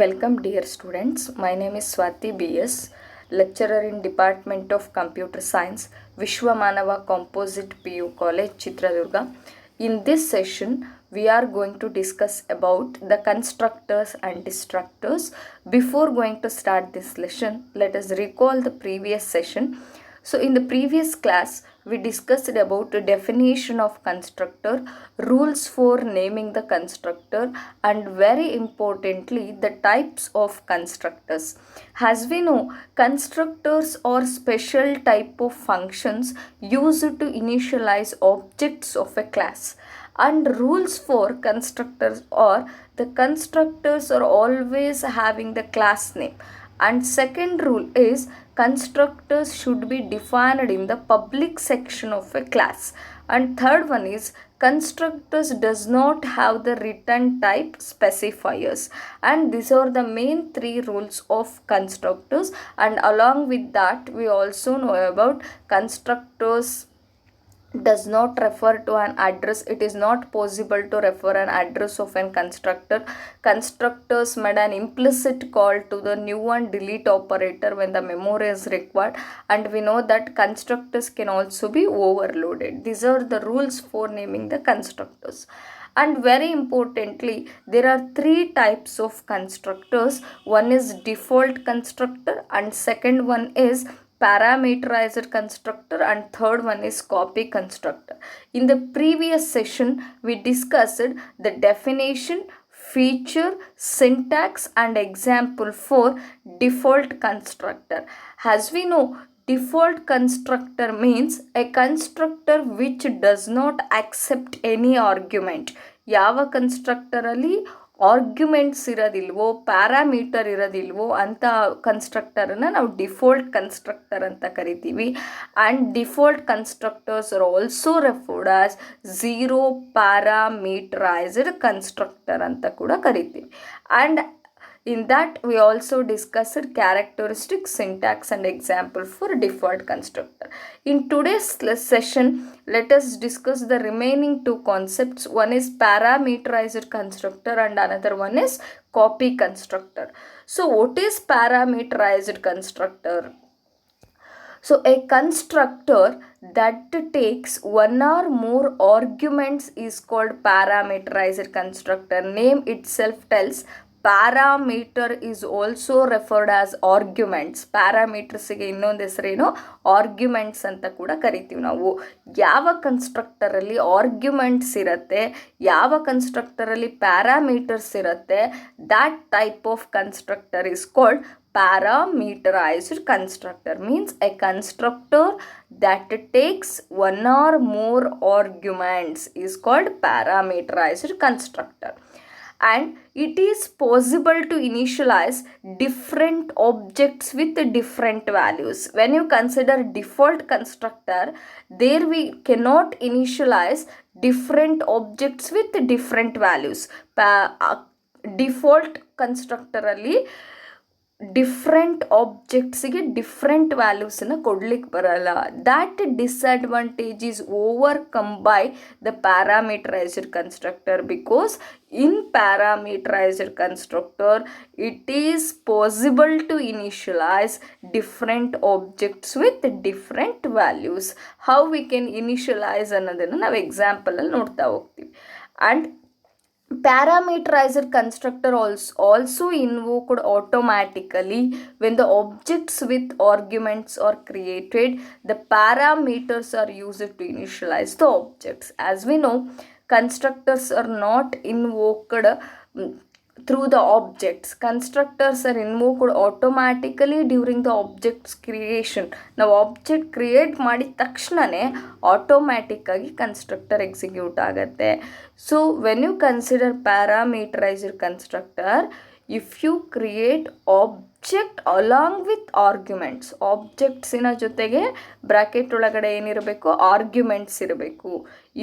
Welcome dear students. My name is Swati BS, lecturer in Department of Computer Science, Vishwamanava Composite PU College, Chitradurga. In this session, we are going to discuss about the constructors and destructors. Before going to start this lesson, let us recall the previous session. So in the previous class, we discussed about the definition of constructor, rules for naming the constructor, and very importantly, the types of constructors. As we know, constructors are special type of functions used to initialize objects of a class. And rules for constructors are the constructors are always having the class name, and second rule is constructors should be defined in the public section of a class, and third one is constructors does not have the return type specifiers. And these are the main three rules of constructors. And along with that, we also know about constructors does not refer to an address. It is not possible to refer an address of an constructor. Constructors made an implicit call to the new and delete operator when the memory is required, and we know that constructors can also be overloaded. These are the rules for naming the constructors. And very importantly, there are three types of constructors. One is default constructor, and second one is parameterized constructor, and third one is copy constructor. In the previous session, we discussed the definition, feature, syntax, and example for default constructor. As we know, default constructor means a constructor which does not accept any argument. ಯಾವ ಕನ್ಸ್ಟ್ರಕ್ಟರಲ್ಲಿ arguments ಇರೋದಿಲ್ವೋ, parameter ಇರೋದಿಲ್ವೋ ಅಂತ ಕನ್ಸ್ಟ್ರಕ್ಟರನ್ನು ನಾವು default constructor ಅಂತ ಕರಿತೀವಿ. And default constructors are also referred as zero parameterised constructor ಅಂತ ಕೂಡ ಕರಿತೀವಿ. And in that, we also discussed characteristics, syntax, and example for default constructor. In today's session, let us discuss the remaining two concepts. One is parameterized constructor and another one is copy constructor. So what is parameterized constructor? So a constructor that takes one or more arguments is called parameterized constructor. Name itself tells parameter is also referred as arguments. ಪ್ಯಾರಾಮೀಟರ್ಸಿಗೆ ಇನ್ನೊಂದು ಹೆಸರೇನು, arguments ಅಂತ ಕೂಡ ಕರಿತೀವಿ ನಾವು. ಯಾವ ಕನ್ಸ್ಟ್ರಕ್ಟರಲ್ಲಿ arguments ಇರುತ್ತೆ, ಯಾವ ಕನ್ಸ್ಟ್ರಕ್ಟರಲ್ಲಿ ಪ್ಯಾರಾಮೀಟರ್ಸ್ ಇರುತ್ತೆ, that type of constructor is called parameterized constructor. Means a constructor that takes one or more arguments is called parameterized constructor. And it is possible to initialize different objects with different values. When you consider default constructor, there we cannot initialize different objects with different values. Default constructor ಅಲ್ಲಿ different ಆಬ್ಜೆಕ್ಟ್ಸಿಗೆ different ವ್ಯಾಲ್ಯೂಸನ್ನು ಕೊಡ್ಲಿಕ್ಕೆ ಬರಲ್ಲ. That disadvantage is overcome by the parameterized constructor, because in parameterized constructor it is possible to initialize different objects with different values. How we can initialize ಅನ್ನೋದನ್ನು ನಾವು ಎಕ್ಸಾಂಪಲಲ್ಲಿ ನೋಡ್ತಾ ಹೋಗ್ತೀವಿ. And parameterized constructor also invoked automatically when the objects with arguments are created. The parameters are used to initialize the objects. As we know, constructors are not invoked through the objects. Constructors are invoked automatically during the object's creation. ನಾವು object create ಮಾಡಿದ ತಕ್ಷಣವೇ ಆಟೋಮ್ಯಾಟಿಕ್ಕಾಗಿ constructor execute ಆಗುತ್ತೆ. So when you consider parameterized constructor, if you create object along with arguments, ಆಬ್ಜೆಕ್ಟ್ಸಿನ ಜೊತೆಗೆ bracket ಒಳಗಡೆ ಏನಿರಬೇಕು, arguments ಇರಬೇಕು.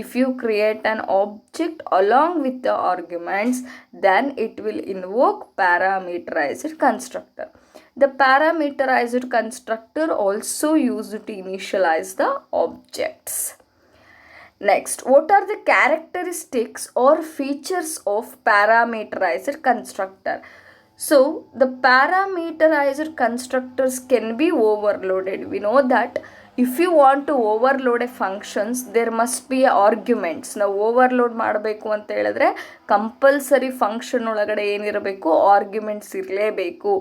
If you create an object along with the arguments, then it will invoke parameterized constructor. The parameterized constructor also used to initialize the objects. Next, what are the characteristics or features of parameterized constructor? So the parameterized constructors can be overloaded. We know that if you want to overload a functions, there must be arguments. ನಾವು overload ಮಾಡಬೇಕು ಅಂತ ಹೇಳಿದ್ರೆ compulsory function ಒಳಗಡೆ ಏನಿರಬೇಕು, arguments ಇರಲೇಬೇಕು.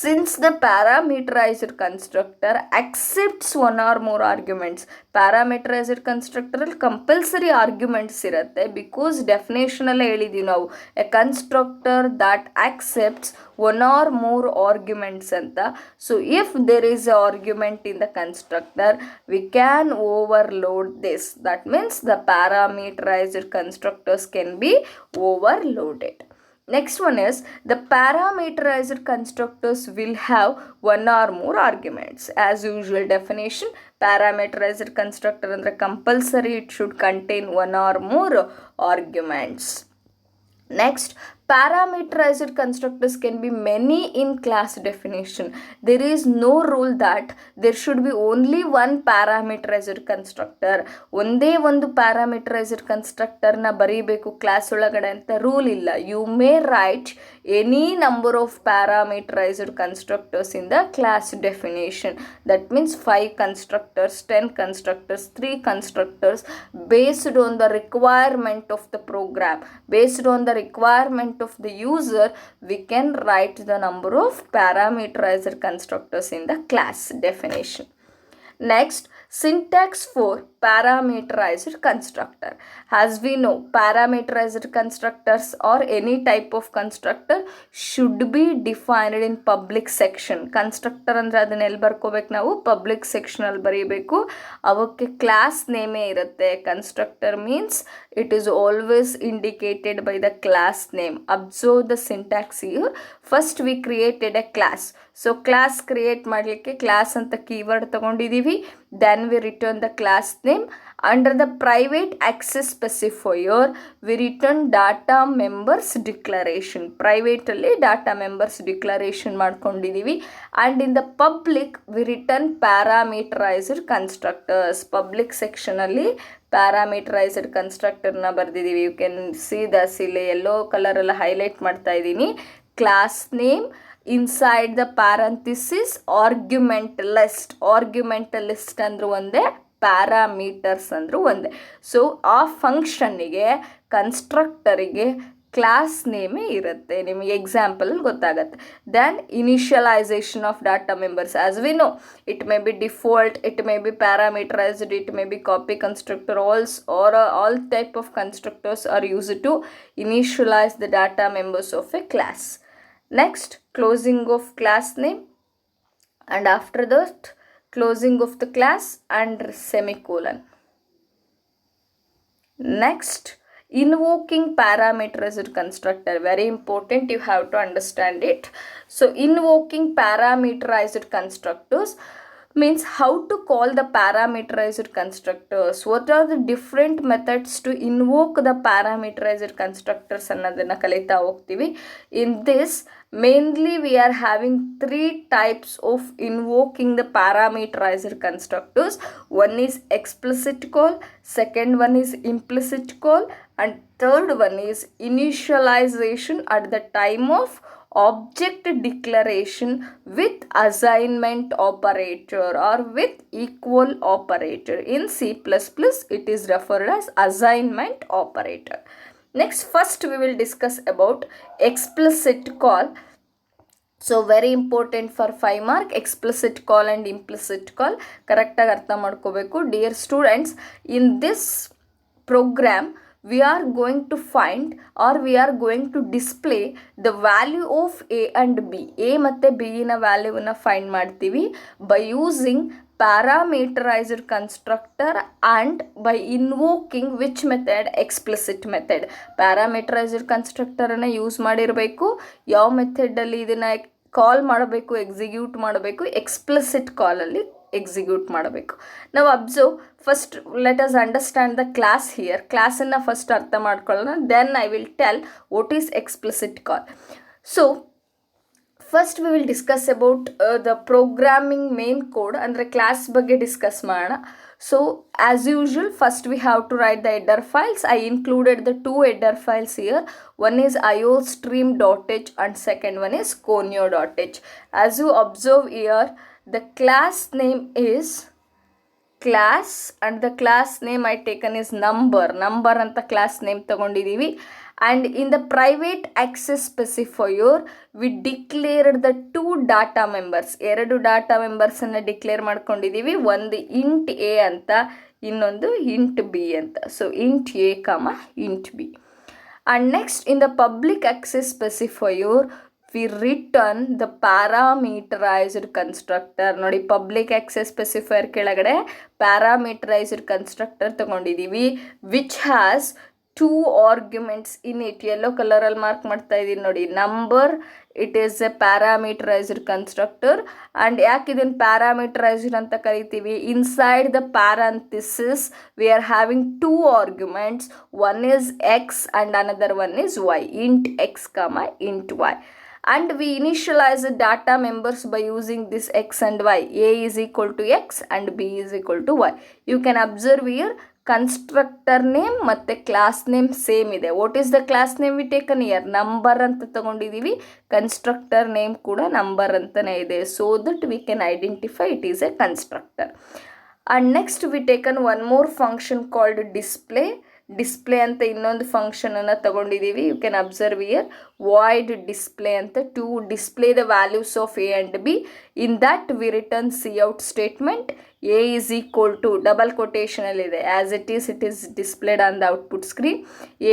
Since the parameterized constructor accepts one or more arguments, parameterized ಕನ್ಸ್ಟ್ರಕ್ಟರಲ್ಲಿ compulsory arguments ಇರುತ್ತೆ. Because ಡೆಫಿನೇಷನಲ್ಲೇ ಹೇಳಿದ್ದೀವಿ ನಾವು, a constructor that accepts one or more arguments anta. So if there is a argument in the constructor, we can overload this. That means the parameterized constructors can be overloaded. Next one is the parameterized constructors will have one or more arguments. As usual definition, parameterized constructor andre compulsory it should contain one or more arguments. Next, parameterized constructors can be many in class definition. There is no rule that there should be only one parameterized constructor. ಒಂದೇ ಒಂದು parameterised ಕನ್ಸ್ಟ್ರಕ್ಟರ್ನ ಬರೀಬೇಕು class ಒಳಗಡೆ ಅಂತ rule ಇಲ್ಲ. You may write any number of parameterized constructors in the class definition. That means 5 constructors, 10 constructors, 3 constructors based on the requirement of the program, based on the requirement of the user, we can write the number of parameterized constructors in the class definition. Next, syntax for parameterized constructor. As we know, parameterized constructors or any type of constructor should be defined in public section. Constructor ಅಂದ್ರೆ ಅದನ್ನ ಎಲ್ಲಿ ಬರ್ಕೋಬೇಕು ನಾವು, public ಸೆಕ್ಷನಲ್ಲಿ ಬರೀಬೇಕು. ಅವಕ್ಕೆ class ನೇಮೇ ಇರುತ್ತೆ. Constructor means it is always indicated by the class name. Observe the syntax here. First we created a class. So class create ಮಾಡಲಿಕ್ಕೆ class ಅಂತ ಕೀವರ್ಡ್ ತಗೊಂಡಿದ್ದೀವಿ. Then we return the class name. Under the private access specifier, we return data members declaration. Private ಅಲ್ಲಿ data members declaration ಮಾಡ್ಕೊಂಡಿದ್ದೀವಿ. And in the public, we return parameterized constructors. Public section ಅಲ್ಲಿ parameterised ಕನ್ಸ್ಟ್ರಕ್ಟರ್ನ ಬರೆದಿದ್ದೀವಿ. You can C ದಸ್ ಇಲ್ಲಿ yellow ಕಲರೆಲ್ಲ highlight ಮಾಡ್ತಾ ಇದ್ದೀನಿ. Class name inside the parenthesis argument list. Argument list ಅಂದರೂ ಒಂದೇ, parameters ಅಂದರೂ ಒಂದೇ. ಸೊ ಆ ಫಂಕ್ಷನ್ನಿಗೆ ಕನ್ಸ್ಟ್ರಕ್ಟರಿಗೆ ಕ್ಲಾಸ್ ನೇಮೇ ಇರುತ್ತೆ. ನಿಮಗೆ ಎಕ್ಸಾಂಪಲ್ ಗೊತ್ತಾಗತ್ತೆ. Then initialization of data members. As we know, it may be default, it may be parameterized, it may be copy constructor. All type of constructors are used to initialize the data members of a class. Next, closing of class name, and after that closing of the class and semicolon. Next, invoking parameterized constructor. Very important, you have to understand it. So invoking parameterized constructors means how to call the parameterized constructors. What are the different methods to invoke the parameterized constructors ಅನ್ನೋದನ್ನು ಕಲಿತಾ ಹೋಗ್ತೀವಿ. In this, mainly we are having 3 types of invoking the parameterized constructors. One is explicit call, second one is implicit call, and third one is initialization at the time of object declaration with assignment operator or with equal operator. In C++, it is referred as assignment operator. Next, first we will discuss about explicit call. So very important for 5 mark, explicit call and implicit call. Correct ಆಗಿ ಅರ್ಥ ಮಾಡ್ಕೋಬೇಕು. Dear students, in this program we are going to find or we are going to display the value of A and B. A ಮತ್ತು B ನ ವ್ಯಾಲ್ಯೂವನ್ನು find ಮಾಡ್ತೀವಿ by using parameterized constructor and by invoking which method? Explicit method. Parameterized constructor ಅನ್ನು use ಮಾಡಿರಬೇಕು. ಯಾವ ಮೆಥಡಲ್ಲಿ ಇದನ್ನು ಕಾಲ್ ಮಾಡಬೇಕು, execute ಮಾಡಬೇಕು? ಎಕ್ಸ್ಪ್ಲಿಸಿಟ್ ಕಾಲಲ್ಲಿ ಎಕ್ಸಿಕ್ಯೂಟ್ ಮಾಡಬೇಕು. ನಾವು observe, first let us understand the class here. ಕ್ಲಾಸನ್ನು ಫಸ್ಟ್ ಅರ್ಥ ಮಾಡ್ಕೊಳ್ಳೋಣ, then I will tell what is explicit call. So first we will discuss about the programming main code, ಅಂದರೆ ಕ್ಲಾಸ್ ಬಗ್ಗೆ discuss ಮಾಡೋಣ. So as usual, first we have to write the header files. I included the two header files here. One is iostream.h and second one is conio.h. As you observe here, the class name is class and the class name I taken is number ಅಂತ class name ತಗೊಂಡಿದ್ದೀವಿ. And in the private access specifier we declared the two data members. ಎರಡು data members ಅನ್ನು declare ಮಾಡ್ಕೊಂಡಿದ್ದೀವಿ. ಒಂದು int A ಅಂತ, ಇನ್ನೊಂದು int B ಅಂತ. So int A int B. And next in the public access specifier we return the parameterized constructor. ನೋಡಿ, public access specifier ಕೆಳಗಡೆ parameterized constructor ತಗೊಂಡಿದ್ದೀವಿ, which has 2 arguments in it. Yellow ಕಲರಲ್ಲಿ mark ಮಾಡ್ತಾ ಇದ್ದೀನಿ ನೋಡಿ. Number, it is a parameterized constructor. And ಯಾಕೆ ಇದನ್ನು parameterized ಅಂತ ಕರಿತೀವಿ? Inside the parenthesis we are having 2 arguments. One is X and another one is y. Int X int y. And we initialize the data members by using this x and y. A is equal to x and b is equal to y. You can observe here constructor name ಮತ್ತೆ class name same ಇದೆ. What is the class name we taken here? Number ಅಂತ ತಗೊಂಡಿದ್ದೀವಿ. Constructor name ಕೂಡ number ಅಂತಾನೆ ಇದೆ. So that we can identify it is a constructor. And next we taken one more function called display. Display ಅಂತ ಇನ್ನೊಂದು ಫಂಕ್ಷನನ್ನು ತಗೊಂಡಿದ್ದೀವಿ. You can observe here void display ಅಂತ, to display the values of a and b. In that we return cout statement. A is equal to double ಕೊಟೇಷನಲ್ಲಿದೆ, as it is displayed on the output screen.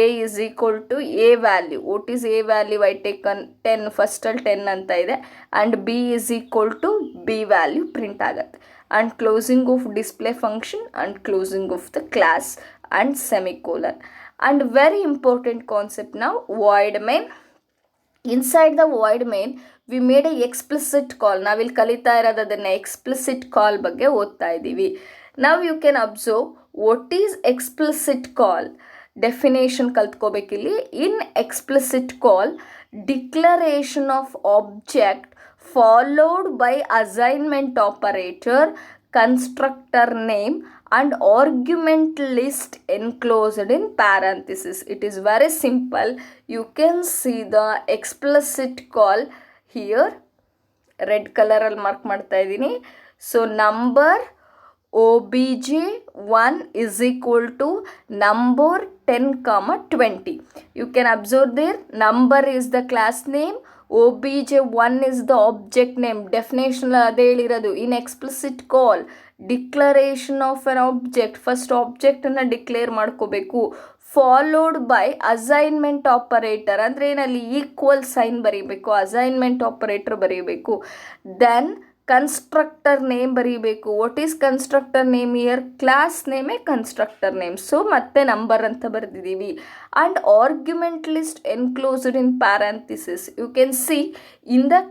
A is equal to a value. What is a value? I taken 10, ಫಸ್ಟಲ್ಲಿ 10 ಅಂತ ಇದೆ. And B is equal to b value print ಆಗುತ್ತೆ. And closing of display function and closing of the class and semicolon. And very important concept now, void main. Inside the void main we made a explicit call. ನಾವಿಲ್ಲಿ ಕಲಿತಾ ಇರೋದನ್ನ explicit call ಬಗ್ಗೆ ಓದ್ತಾ ಇದ್ದೀವಿ. Now you can observe what is explicit call. Definition ಕಲ್ತ್ಕೋಬೇಕಿಲ್ಲಿ. In explicit call, declaration of object followed by assignment operator, constructor name and argument list enclosed in parenthesis. It is very simple. You can see the explicit call here. Red color ಅಲ್ಲಿ mark ಮಾಡ್ತಾ ಇದ್ದೀನಿ. So number obj1 is equal to number 10, 20. You can observe there, number is the class name, obj1 is the object name. Definition ಅದೇ ಹೇಳಿರೋದು. In explicit call declaration of an object, first ಆಬ್ಜೆಕ್ಟನ್ನು declare ಮಾಡ್ಕೋಬೇಕು. Followed by assignment operator, ಅಂದರೆ ಏನಲ್ಲಿ equal sign ಬರೀಬೇಕು, assignment operator ಬರೀಬೇಕು. Then constructor name ಬರೀಬೇಕು. What is constructor name? Here class ನೇಮೇ ಕನ್ಸ್ಟ್ರಕ್ಟರ್ ನೇಮ್. ಸೊ ಮತ್ತೆ ನಂಬರ್ ಅಂತ ಬರೆದಿದ್ದೀವಿ. And argument list enclosed in parenthesis. You can see in the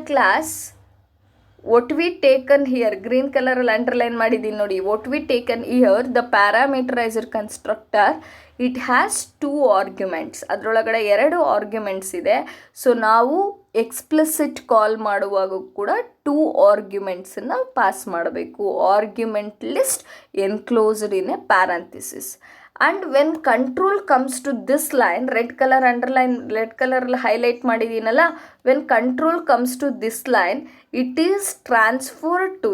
class what we taken here, green color ಅಲ್ಲಿ underline ಮಾಡಿದ್ದೀನಿ ನೋಡಿ. what we taken here, the parameterized constructor, it has 2 arguments. ಅದರೊಳಗಡೆ 2 arguments ಇದೆ. So ನಾವು explicit ಕಾಲ್ ಮಾಡುವಾಗ ಕೂಡ 2 ಆರ್ಗ್ಯುಮೆಂಟ್ಸನ್ನು pass ಮಾಡಬೇಕು. Argument list enclosed in a parenthesis. And when control comes to this line, red color underline, red color highlight ಮಾಡಿದೀನಲ್ಲ, when control comes to this line, it is transferred to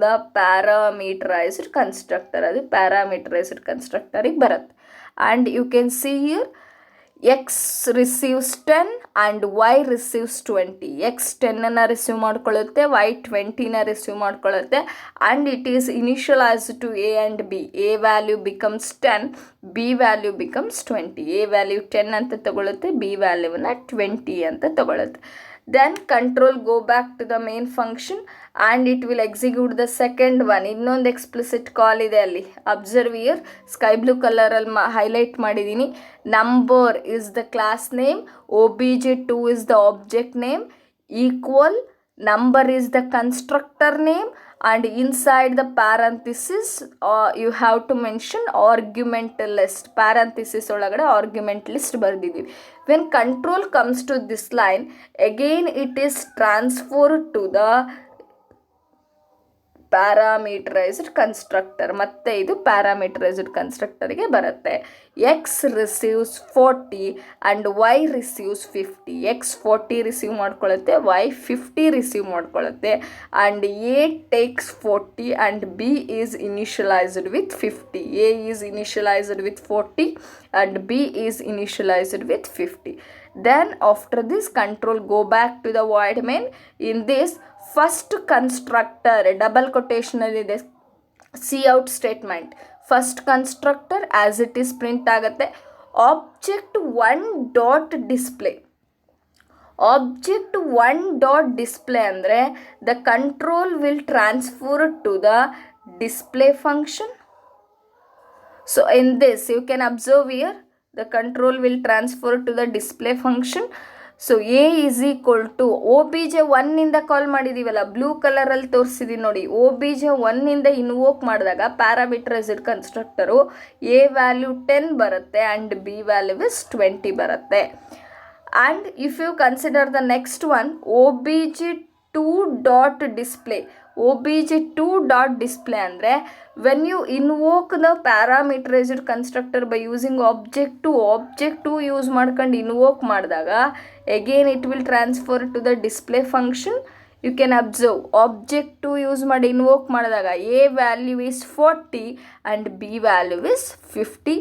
the parameterized constructor. ಅದು parameterized constructor ಗೆ ಬರುತ್ತೆ. And you can see here x receives 10 and y receives 20. x 10 receive ಮಾಡ್ಕೊಳ್ಳುತ್ತೆ, y 20 receive ಮಾಡ್ಕೊಳ್ಳುತ್ತೆ. and it is initialized to a and b. a value becomes 10, b value becomes 20. a value 10 ಅಂತ ತಗೊಳುತ್ತೆ, b ವ್ಯಾಲ್ಯೂನ 20 ಅಂತ ತಗೊಳುತ್ತೆ. then control go back to the main function and it will execute the second one. ಇನ್ನೊಂದು explicit ಕಾಲ್ ಇದೆ ಅಲ್ಲಿ. Observe year, sky blue ಕಲರಲ್ಲಿ highlight ಮಾಡಿದ್ದೀನಿ. Number is the class name, obj2 is the object name, equal number is the constructor name, and inside the parenthesis you have to mention argument list. parenthesis ಒಳಗಡೆ argument list ಬರೆದಿದ್ದೀವಿ. when control comes to this line, again it is transferred to the parameterized constructor. ಮತ್ತೆ ಇದು parameterized ಕನ್ಸ್ಟ್ರಕ್ಟರ್ಗೆ ಬರುತ್ತೆ. X receives 40 and y receives 50. X 40 receive ಮಾಡ್ಕೊಳ್ಳುತ್ತೆ, y 50 receive ಮಾಡ್ಕೊಳ್ಳುತ್ತೆ. And a takes 40 and B is initialized with 50. A is initialized with 40 and B is initialized with 50. Then after this control go back to the void main. In this first constructor double quotation ಇದೆ cout statement. First constructor as it is print ಆಗುತ್ತೆ. Object 1 dot display. Object 1 dot display ಅಂದರೆ the control will transfer to the display function. So in this you can observe here the control will transfer to the display function. So a is equal to obj1 ಇಂದ ಕಾಲ್ ಮಾಡಿದೀವಲ್ಲ, blue ಕಲರಲ್ಲಿ ತೋರಿಸಿದೀನಿ ನೋಡಿ. obj1 ಇಂದ invoke ಮಾಡಿದಾಗ parameterised ಕನ್ಸ್ಟ್ರಕ್ಟರು a value 10 ಬರುತ್ತೆ and b value is 20 ಬರುತ್ತೆ. And if you consider the next one obj2 dot display. obj2 dot display ಅಂದರೆ when you invoke the parameterized constructor by using object2 use ಮಾಡ್ಕೊಂಡು invoke ಮಾಡಿದಾಗ again it will transfer to the display function. You can observe object2 use ಮಾಡಿ invoke ಮಾಡಿದಾಗ a value is 40 and b value is 50.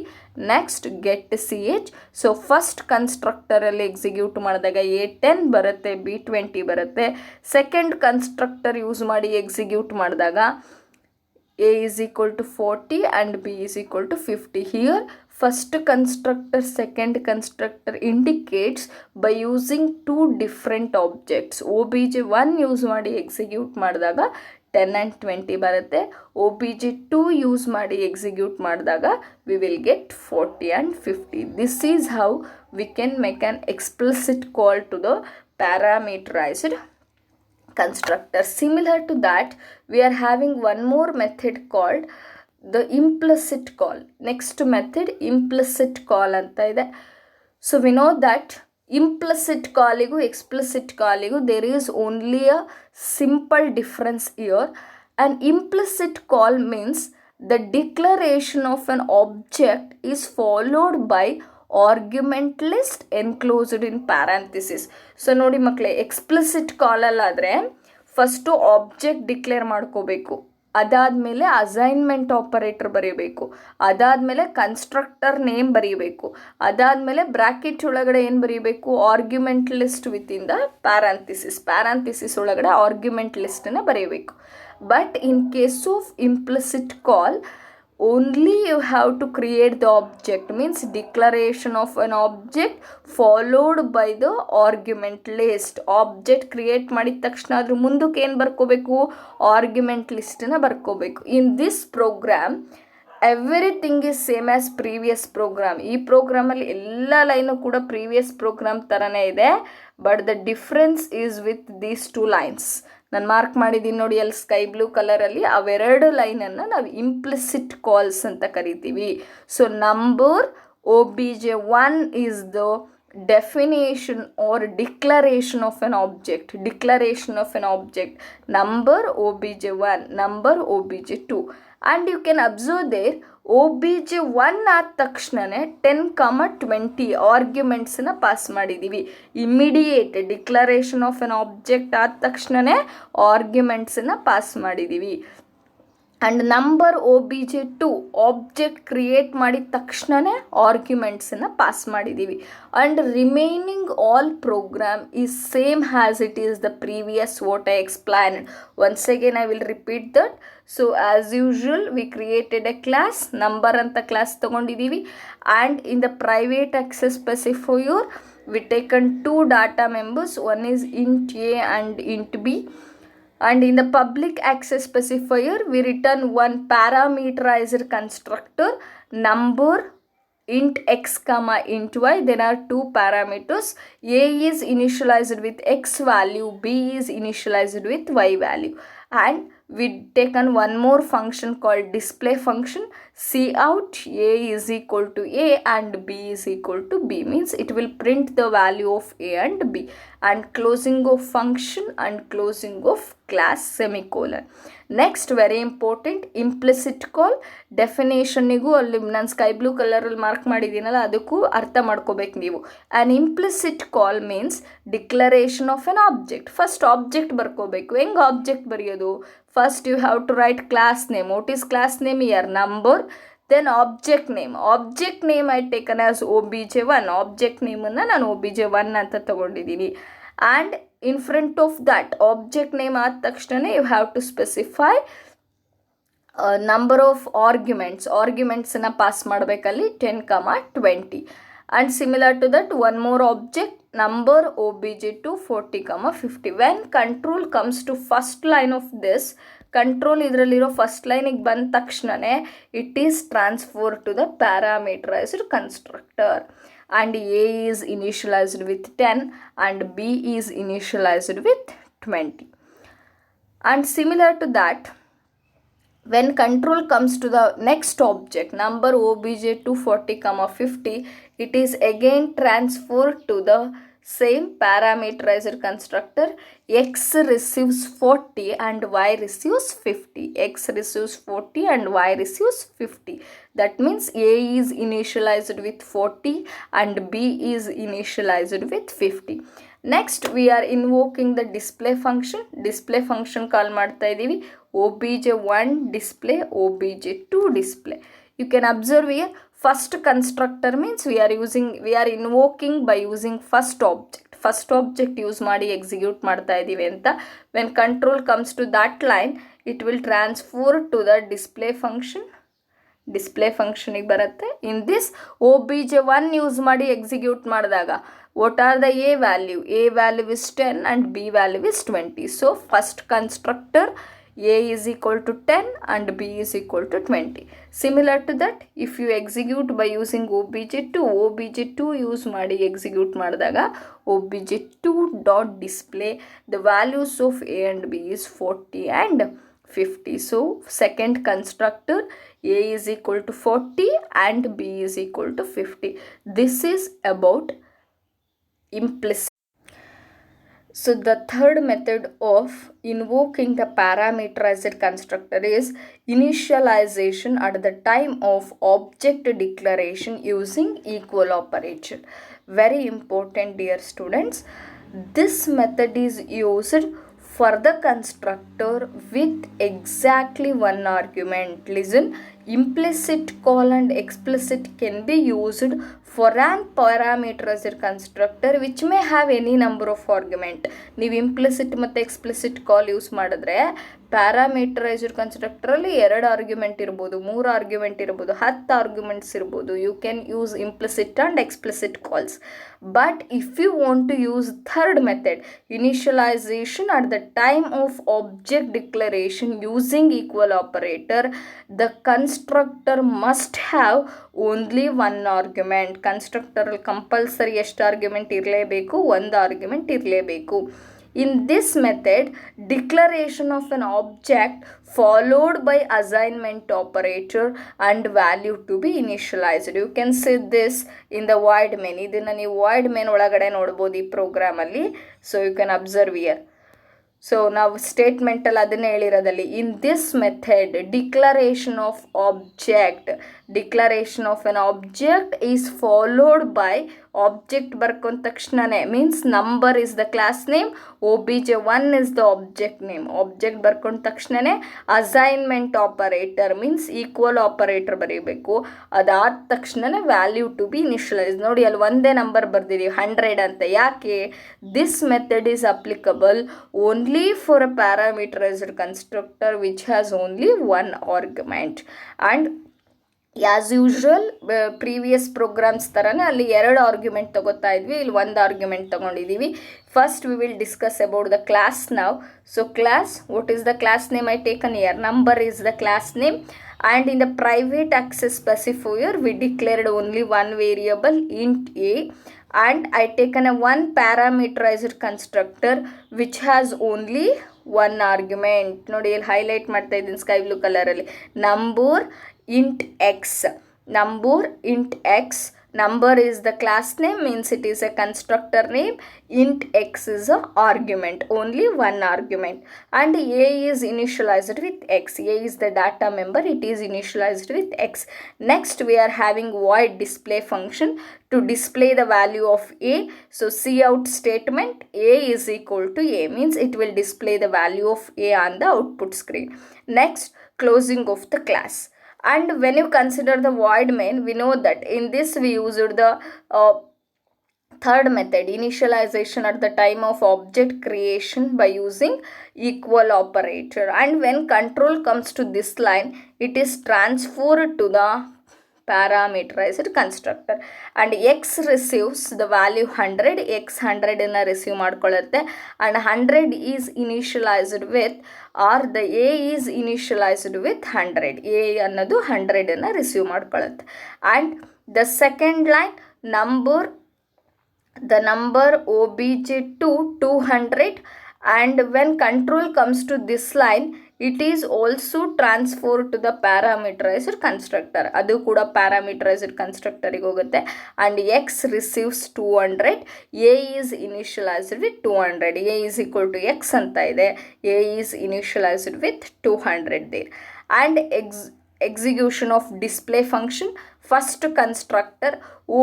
Next get c h. So first ಕನ್ಸ್ಟ್ರಕ್ಟರಲ್ಲಿ execute ಮಾಡಿದಾಗ a 10 ಬರುತ್ತೆ, b 20 ಬರುತ್ತೆ. Second constructor use ಮಾಡಿ execute ಮಾಡಿದಾಗ a is equal to 40 and b is equal to 50. Here first constructor, second constructor indicates by using two different objects. obj1 use ಮಾಡಿ execute ಮಾಡಿದಾಗ 10 and 20 ಬರುತ್ತೆ. obj2 use ಮಾಡಿ execute ಮಾಡಿದಾಗ we will get 40 and 50. This is how we can make an explicit call to the parameterized constructor. Similar to that, we are having one more method called the implicit call. Next method implicit call anta ide. So we know that implicit calligu explicit calligu there is only a simple difference here. An implicit call means the declaration of an object is followed by argument list enclosed in parenthesis. So ನೋಡಿ ಮಕ್ಕಳೇ, explicit ಕಾಲಲ್ಲಾದರೆ first object declare ಮಾಡ್ಕೋಬೇಕು, ಅದಾದಮೇಲೆ assignment operator ಬರೀಬೇಕು, ಅದಾದಮೇಲೆ constructor name ಬರೀಬೇಕು, ಅದಾದಮೇಲೆ bracket ಒಳಗಡೆ ಏನು ಬರೀಬೇಕು, argument list within the parenthesis ಒಳಗಡೆ ಆರ್ಗ್ಯುಮೆಂಟ್ ಲಿಸ್ಟನ್ನು ಬರೀಬೇಕು. But in case of implicit call only you have to create the object, means declaration of an object followed by the argument list. object create ಮಾಡಿದ ತಕ್ಷಣ ಅದ್ರ ಮುಂದಕ್ಕೆ ಏನು ಬರ್ಕೋಬೇಕು, argument ಲಿಸ್ಟನ್ನು ಬರ್ಕೋಬೇಕು. In this program everything is same as previous program. ಈ ಪ್ರೋಗ್ರಾಮಲ್ಲಿ ಎಲ್ಲ ಲೈನು ಕೂಡ ಪ್ರೀವಿಯಸ್ ಪ್ರೋಗ್ರಾಮ್ ಥರನೇ ಇದೆ. But the difference is with these 2 lines. ನಾನು ಮಾರ್ಕ್ ಮಾಡಿದ್ದೀನಿ ನೋಡಿ ಅಲ್ಲಿ ಸ್ಕೈ ಬ್ಲೂ ಕಲರಲ್ಲಿ. ಅವೆರಡು ಲೈನನ್ನು ನಾವು ಇಂಪ್ಲಿಸಿಟ್ ಕಾಲ್ಸ್ ಅಂತ ಕರಿತೀವಿ. So number obj1 is the definition or declaration of an object. Number obj1, number obj2. And you can observe there obj1 ಆದ ತಕ್ಷಣನೇ 10, 20 ಆರ್ಗ್ಯುಮೆಂಟ್ಸನ್ನ ಪಾಸ್ ಮಾಡಿದ್ದೀವಿ. Immediate declaration of an object ಆದ ತಕ್ಷಣನೇ ಆರ್ಗ್ಯುಮೆಂಟ್ಸನ್ನು ಪಾಸ್ ಮಾಡಿದ್ದೀವಿ. And number obj2 object create ಮಾಡಿದ ತಕ್ಷಣವೇ ಆರ್ಗ್ಯುಮೆಂಟ್ಸನ್ನು ಪಾಸ್ ಮಾಡಿದ್ದೀವಿ. And remaining all program is same has it is the previous what I explained. Once again I will repeat that. So as usual we created a class, number ಅಂತ class ತೊಗೊಂಡಿದ್ದೀವಿ. And in the private access specifier we taken 2 data members, one is int a and int b. And in the public access specifier, we return one parameterized constructor, number int x comma int y. There are 2 parameters. A is initialized with x value, b is initialized with y value. And we taken one more function called display function. Cout a is equal to a and b is equal to b, means it will print the value of a and b, and closing of function and closing of class semicolon. Next very important implicit call. ಡೆಫಿನೇಷನ್ನಿಗೂ ಅಲ್ಲಿ ನಾನು sky blue ಕಲರಲ್ಲಿ mark ಮಾಡಿದ್ದೀನಲ್ಲ ಅದಕ್ಕೂ ಅರ್ಥ ಮಾಡ್ಕೋಬೇಕು ನೀವು. An implicit call means declaration of an object. First object ಬರ್ಕೋಬೇಕು. ಹೆಂಗೆ ಆಬ್ಜೆಕ್ಟ್ ಬರೆಯೋದು? First you have to write class name. What is class name? Here number. Then object name. Object name I taken as obj1. Object ನೇಮನ್ನು ನಾನು obj1 ಅಂತ ತಗೊಂಡಿದ್ದೀನಿ. And in front of that object name ಆದ ತಕ್ಷಣ you have to specify number of argumentsನ pass ಮಾಡಬೇಕಲ್ಲಿ 10, 20. and similar to that one more object number obj2 40, 50. when control comes to first line of this, control ಇದರಲ್ಲಿರೋ first ಲೈನಿಗೆ ಬಂದ ತಕ್ಷಣವೇ it is transfer to the parameterized constructor. and a is initialized with 10 and b is initialized with 20. and similar to that, when control comes to the next object number obj2 40, 50, it is again transferred to the same parameterized constructor. X receives 40 and y receives 50. X receives 40 and y receives 50. That means a is initialized with 40 and b is initialized with 50. Next we are invoking the display function. Display function call ಮಾಡ್ತಾ ಇದ್ದೀವಿ. obj1 display, obj2 display. You can observe here first constructor means we are invoking by using first object use ಮಾಡಿ execute ಮಾಡ್ತಾ ಇದ್ದೀವಿ ಅಂತ. when control comes to that line it will transfer to the display functionಗೆ ಬರುತ್ತೆ. in this obj1 use ಮಾಡಿ execute ಮಾಡಿದಾಗ what are the a value is 10 and b value is 20. so first constructor a is equal to 10 and b is equal to 20. Similar to that, if you execute by using obj2 use ಮಾಡಿ execute ಮಾಡಿದಾಗ obj2 dot display the values of a and b is 40 and 50. so second constructor a is equal to 40 and b is equal to 50. this is about implicit. So the third method of invoking the parameterized constructor is initialization at the time of object declaration using equal operator. Very important, dear students. This method is used for the constructor with exactly one argument. Listen, implicit call and explicit can be used for an parameterized constructor which may have any number of argument. ನೀವು implicit ಮತ್ತು explicit call use ಮಾಡಿದ್ರೆ parameterized ಕನ್ಸ್ಟ್ರಕ್ಟರಲ್ಲಿ 2 argument ಇರ್ಬೋದು, 3 argument ಇರ್ಬೋದು, 10 arguments ಇರ್ಬೋದು. You can use implicit and explicit calls. But if you want to use third method, initialization at the time of object declaration using equal operator, the constructor must have only one argument. ಕನ್ಸ್ಟ್ರಕ್ಟರಲ್ಲಿ compulsory ಎಷ್ಟು argument ಇರಲೇಬೇಕು? 1 argument ಇರಲೇಬೇಕು. In this method, declaration of an object followed by assignment operator and value to be initialized. You can see this in the void main. ಇದನ್ನು ನೀವು void main ಒಳಗಡೆ ನೋಡ್ಬೋದು ಈ ಪ್ರೋಗ್ರಾಮಲ್ಲಿ. So you can observe here. So ನಾವು ಸ್ಟೇಟ್ಮೆಂಟಲ್ಲಿ ಅದನ್ನೇ ಹೇಳಿರೋದಲ್ಲಿ, in this method declaration of an object is followed by object ಬರ್ಕೊಂಡ ತಕ್ಷಣನೇ means number is the class name, obj1 is the object name. Object ಬರ್ಕೊಂಡ ತಕ್ಷಣನೇ assignment operator means equal operator ಬರೀಬೇಕು. ಅದಾದ ತಕ್ಷಣನೇ ವ್ಯಾಲ್ಯೂ ಟು ಬಿ ಇನಿಷಿಯಲೈಸ್. ನೋಡಿ ಅಲ್ಲಿ ಒಂದೇ ನಂಬರ್ ಬರ್ದಿದ್ದೀವಿ 100 ಅಂತ. ಯಾಕೆ? This method is applicable only for a parameterized constructor which has only 1 argument. And as usual previous programs ಥರನೇ ಅಲ್ಲಿ 2 ಆರ್ಗ್ಯುಮೆಂಟ್ ತೊಗೋತಾ ಇದ್ವಿ, ಇಲ್ಲಿ 1 ಆರ್ಗ್ಯುಮೆಂಟ್ ತೊಗೊಂಡಿದ್ದೀವಿ. First we will discuss about the class ನಾವು. So class, what is the class name I taken here? Number is the class name. and in the private access specifier we declared only one variable int a, and I taken a one parameterized constructor which has only one argument. ನೋಡಿ ಇಲ್ಲಿ highlight ಮಾಡ್ತಾ ಇದ್ದೀನಿ sky blue ಕಲರಲ್ಲಿ. Number int X, number int X. Number is the class name, means it is a constructor name. Int x is a argument, only one argument. And a is initialized with x. A is the data member, it is initialized with x. Next we are having void display function to display the value of a. So cout statement, a is equal to a, means it will display the value of a on the output screen. Next, closing of the class. And when you consider the void main, we know that in this we used the third method, initialization at the time of object creation by using equal operator. And when control comes to this line, it is transferred to the parameterized constructor. And x receives the value 100, x 100 ನ receive ಮಾಡ್ಕೊಳ್ಳುತ್ತೆ. and 100 is initialized with, or the a is initialized with 100. a ಅನ್ನೋದು 100 ನ receive ಮಾಡ್ಕೊಳ್ಳುತ್ತೆ. and the second line, the number obj2 200, and when control comes to this line, it is also transferred to the parameterized constructor. ಅದು ಕೂಡ parameterized constructor ಗೆ ಹೋಗುತ್ತೆ. and x receives 200, a is initialized with 200. a is equal to x ಅಂತ ಇದೆ, a is initialized with 200 there. and execution of display function, first constructor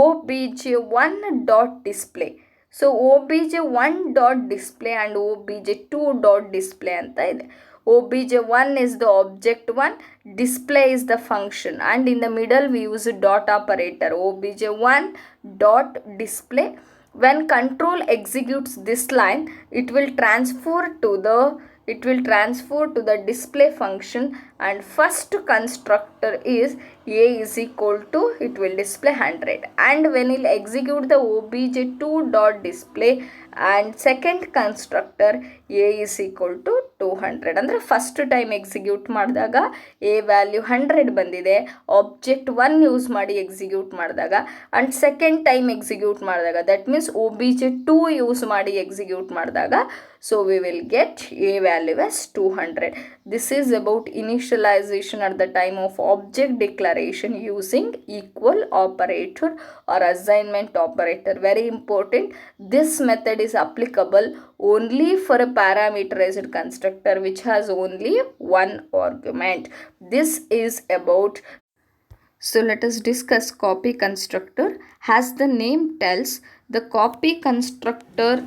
obj1 dot display. so obj1 dot display and obj2 dot display ಅಂತ ಇದೆ. obj1 is the object 1, display is the function, and in the middle we use a dot operator, obj1 dot display. when control executes this line, it will transfer to the display function, and first constructor is a is equal to, it will display 100. and when it execute the obj2 dot display and second constructor, a is equal to 200. ಅಂದರೆ first time execute ಮಾಡಿದಾಗ a value 100 ಬಂದಿದೆ, object 1 use ಮಾಡಿ execute ಮಾಡಿದಾಗ, and second time execute ಮಾಡಿದಾಗ, that means obj2 use ಮಾಡಿ execute ಮಾಡಿದಾಗ, so we will get a value as 200. this is about initialization at the time of object declaration using equal operator or assignment operator. Very important, this method is applicable only for a parameterized constructor which has only one argument. This is about. So let us discuss copy constructor. As the name tells, the copy constructor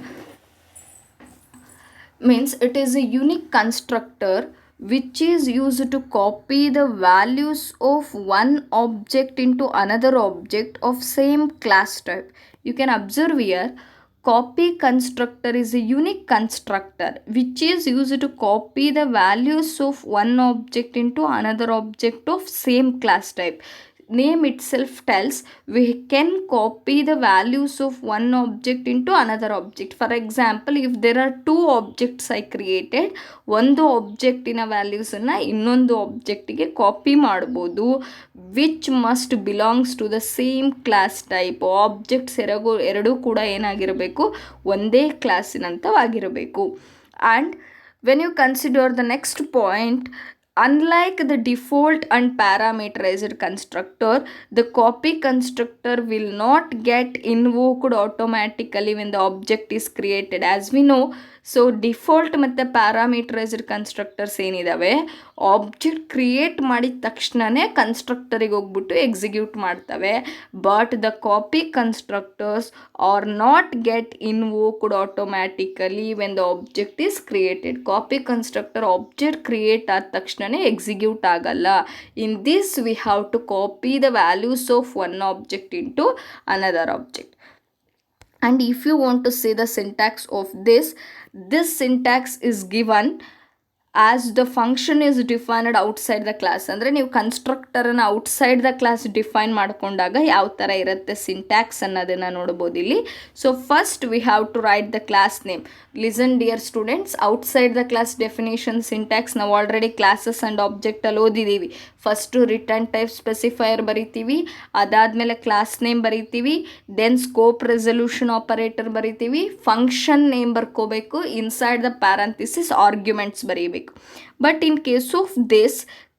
means it is a unique constructor which is used to copy the values of one object into another object of same class type. You can observe here, copy constructor is a unique constructor which is used to copy the values of one object into another object of same class type. Name itself tells we can copy the values of one object into another object. For example, if there are two objects I created, ಒಂದು ಆಬ್ಜೆಕ್ಟಿನ ವ್ಯಾಲ್ಯೂಸನ್ನು ಇನ್ನೊಂದು ಆಬ್ಜೆಕ್ಟಿಗೆ copy ಮಾಡ್ಬೋದು, which must belongs to the same class type. Objects ಎರಡೂ ಕೂಡ ಏನಾಗಿರಬೇಕು, ಒಂದೇ ಕ್ಲಾಸಿನಂತವಾಗಿರಬೇಕು. And when you consider the next point, unlike the default and parameterized constructor, the copy constructor will not get invoked automatically when the object is created. As we know, so default ಮತ್ತು parameterized constructors ಏನಿದಾವೆ, object create ಮಾಡಿದ ತಕ್ಷಣವೇ ಕನ್ಸ್ಟ್ರಕ್ಟರಿಗೆ ಹೋಗ್ಬಿಟ್ಟು execute ಮಾಡ್ತವೆ. But the copy constructors are not get invoked automatically when the object is created. Copy constructor object create ಆದ ತಕ್ಷಣವೇ execute ಆಗಲ್ಲ. In this we have to copy the values of one object into another object. And if you want to see the syntax of this syntax is given as the function is defined outside the class. ಅಂದರೆ ನೀವು ಕನ್ಸ್ಟ್ರಕ್ಟರನ್ನು outside the class define ಮಾಡಿಕೊಂಡಾಗ ಯಾವ ಥರ ಇರುತ್ತೆ syntax ಅನ್ನೋದನ್ನು ನೋಡ್ಬೋದು ಇಲ್ಲಿ. So first we have to write the class name. Listen dear students, outside the class definition syntax ನಾವು ಆಲ್ರೆಡಿ ಕ್ಲಾಸಸ್ ಆ್ಯಂಡ್ ಆಬ್ಜೆಕ್ಟಲ್ಲಿ ಓದಿದ್ದೀವಿ. ಫಸ್ಟು ರಿಟರ್ನ್ ಟೈಪ್ ಸ್ಪೆಸಿಫೈಯರ್ ಬರಿತೀವಿ, ಅದಾದಮೇಲೆ ಕ್ಲಾಸ್ ನೇಮ್ ಬರಿತೀವಿ, ದೆನ್ ಸ್ಕೋಪ್ ರೆಸಲ್ಯೂಷನ್ ಆಪರೇಟರ್ ಬರಿತೀವಿ, ಫಂಕ್ಷನ್ ನೇಮ್ ಬರ್ಕೋಬೇಕು, inside the parenthesis arguments ಬರೀಬೇಕು. But in case of this,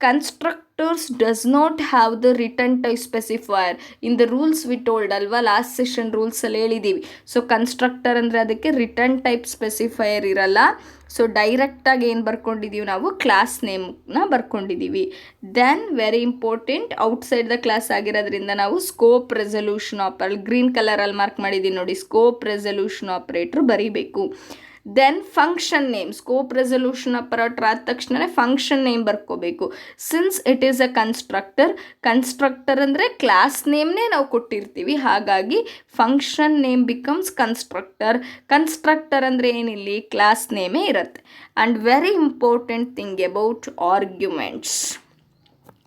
constructors does not have the return type specifier. In the rules we told ಅಲ್ವಾ, last session ರೂಲ್ಸಲ್ಲಿ ಹೇಳಿದ್ದೀವಿ. So constructor ಅಂದರೆ ಅದಕ್ಕೆ return type specifier ಇರಲ್ಲ. So ಡೈರೆಕ್ಟಾಗಿ ಏನು ಬರ್ಕೊಂಡಿದ್ದೀವಿ ನಾವು, ಕ್ಲಾಸ್ ನೇಮ್ನ ಬರ್ಕೊಂಡಿದ್ದೀವಿ. Then very important, outside the class ಆಗಿರೋದ್ರಿಂದ ನಾವು ಸ್ಕೋಪ್ ರೆಸಲ್ಯೂಷನ್ ಗ್ರೀನ್ ಕಲರಲ್ಲಿ ಮಾರ್ಕ್ ಮಾಡಿದ್ದೀವಿ ನೋಡಿ, ಸ್ಕೋಪ್ ರೆಸಲ್ಯೂಷನ್ ಆಪರೇಟರ್ ಬರೀಬೇಕು. Then function name, scope resolution operator ಆದ ತಕ್ಷಣ ಫಂಕ್ಷನ್ ನೇಮ್ ಬರ್ಕೋಬೇಕು. Since it is a constructor ಅಂದರೆ ಕ್ಲಾಸ್ ನೇಮ್ನೇ ನಾವು ಕೊಟ್ಟಿರ್ತೀವಿ, ಹಾಗಾಗಿ ಫಂಕ್ಷನ್ ನೇಮ್ ಬಿಕಮ್ಸ್ ಕನ್ಸ್ಟ್ರಕ್ಟರ್ ಅಂದರೆ ಏನಿಲ್ಲಿ ಕ್ಲಾಸ್ ನೇಮೇ ಇರುತ್ತೆ. And very important thing about arguments,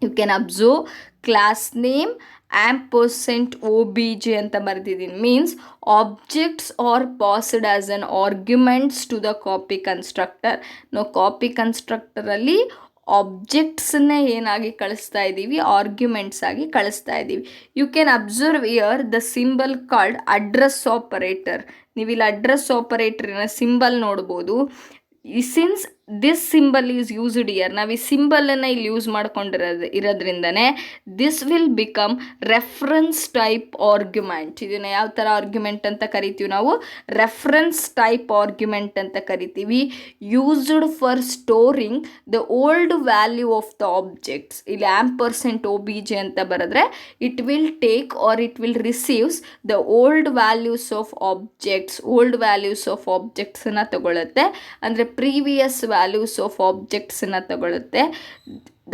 you can observe class name %obj ಅಂತ ಬರೆದಿದ್ದೀನಿ. Means objects are passed as an arguments to the copy constructor. ನಾವು ಕಾಪಿ ಕನ್ಸ್ಟ್ರಕ್ಟರಲ್ಲಿ ಆಬ್ಜೆಕ್ಟ್ಸನ್ನೇ ಏನಾಗಿ ಕಳಿಸ್ತಾ ಇದ್ದೀವಿ, ಆರ್ಗ್ಯುಮೆಂಟ್ಸ್ ಆಗಿ ಕಳಿಸ್ತಾ ಇದ್ದೀವಿ. You can observe here the symbol called address operator. ನೀವು ಇಲ್ಲಿ ಅಡ್ರೆಸ್ ಆಪರೇಟರಿನ ಸಿಂಬಲ್ ನೋಡ್ಬೋದು. Since this symbol is used here, ನಾವು ಈ ಸಿಂಬಲನ್ನು ಇಲ್ಲಿ ಯೂಸ್ ಇರೋದ್ರಿಂದನೇ this will become reference type argument. ಇದನ್ನು ಯಾವ ಥರ ಆರ್ಗ್ಯುಮೆಂಟ್ ಅಂತ ಕರಿತೀವಿ ನಾವು, ರೆಫರೆನ್ಸ್ ಟೈಪ್ ಆರ್ಗ್ಯುಮೆಂಟ್ ಅಂತ ಕರಿತೀವಿ. Used for storing the old value of the objects. ಇಲ್ಲಿ %obj ಅಂತ ಬರೆದ್ರೆ it will take or it will receives the old values of ಆಬ್ಜೆಕ್ಟ್ಸನ್ನು ತಗೊಳುತ್ತೆ. ಅಂದರೆ ಪ್ರೀವಿಯಸ್ ವ್ಯಾಲ್ಯೂಸ್ ಆಫ್ ಆಬ್ಜೆಕ್ಟ್ಸನ್ನು ತಗೊಳುತ್ತೆ.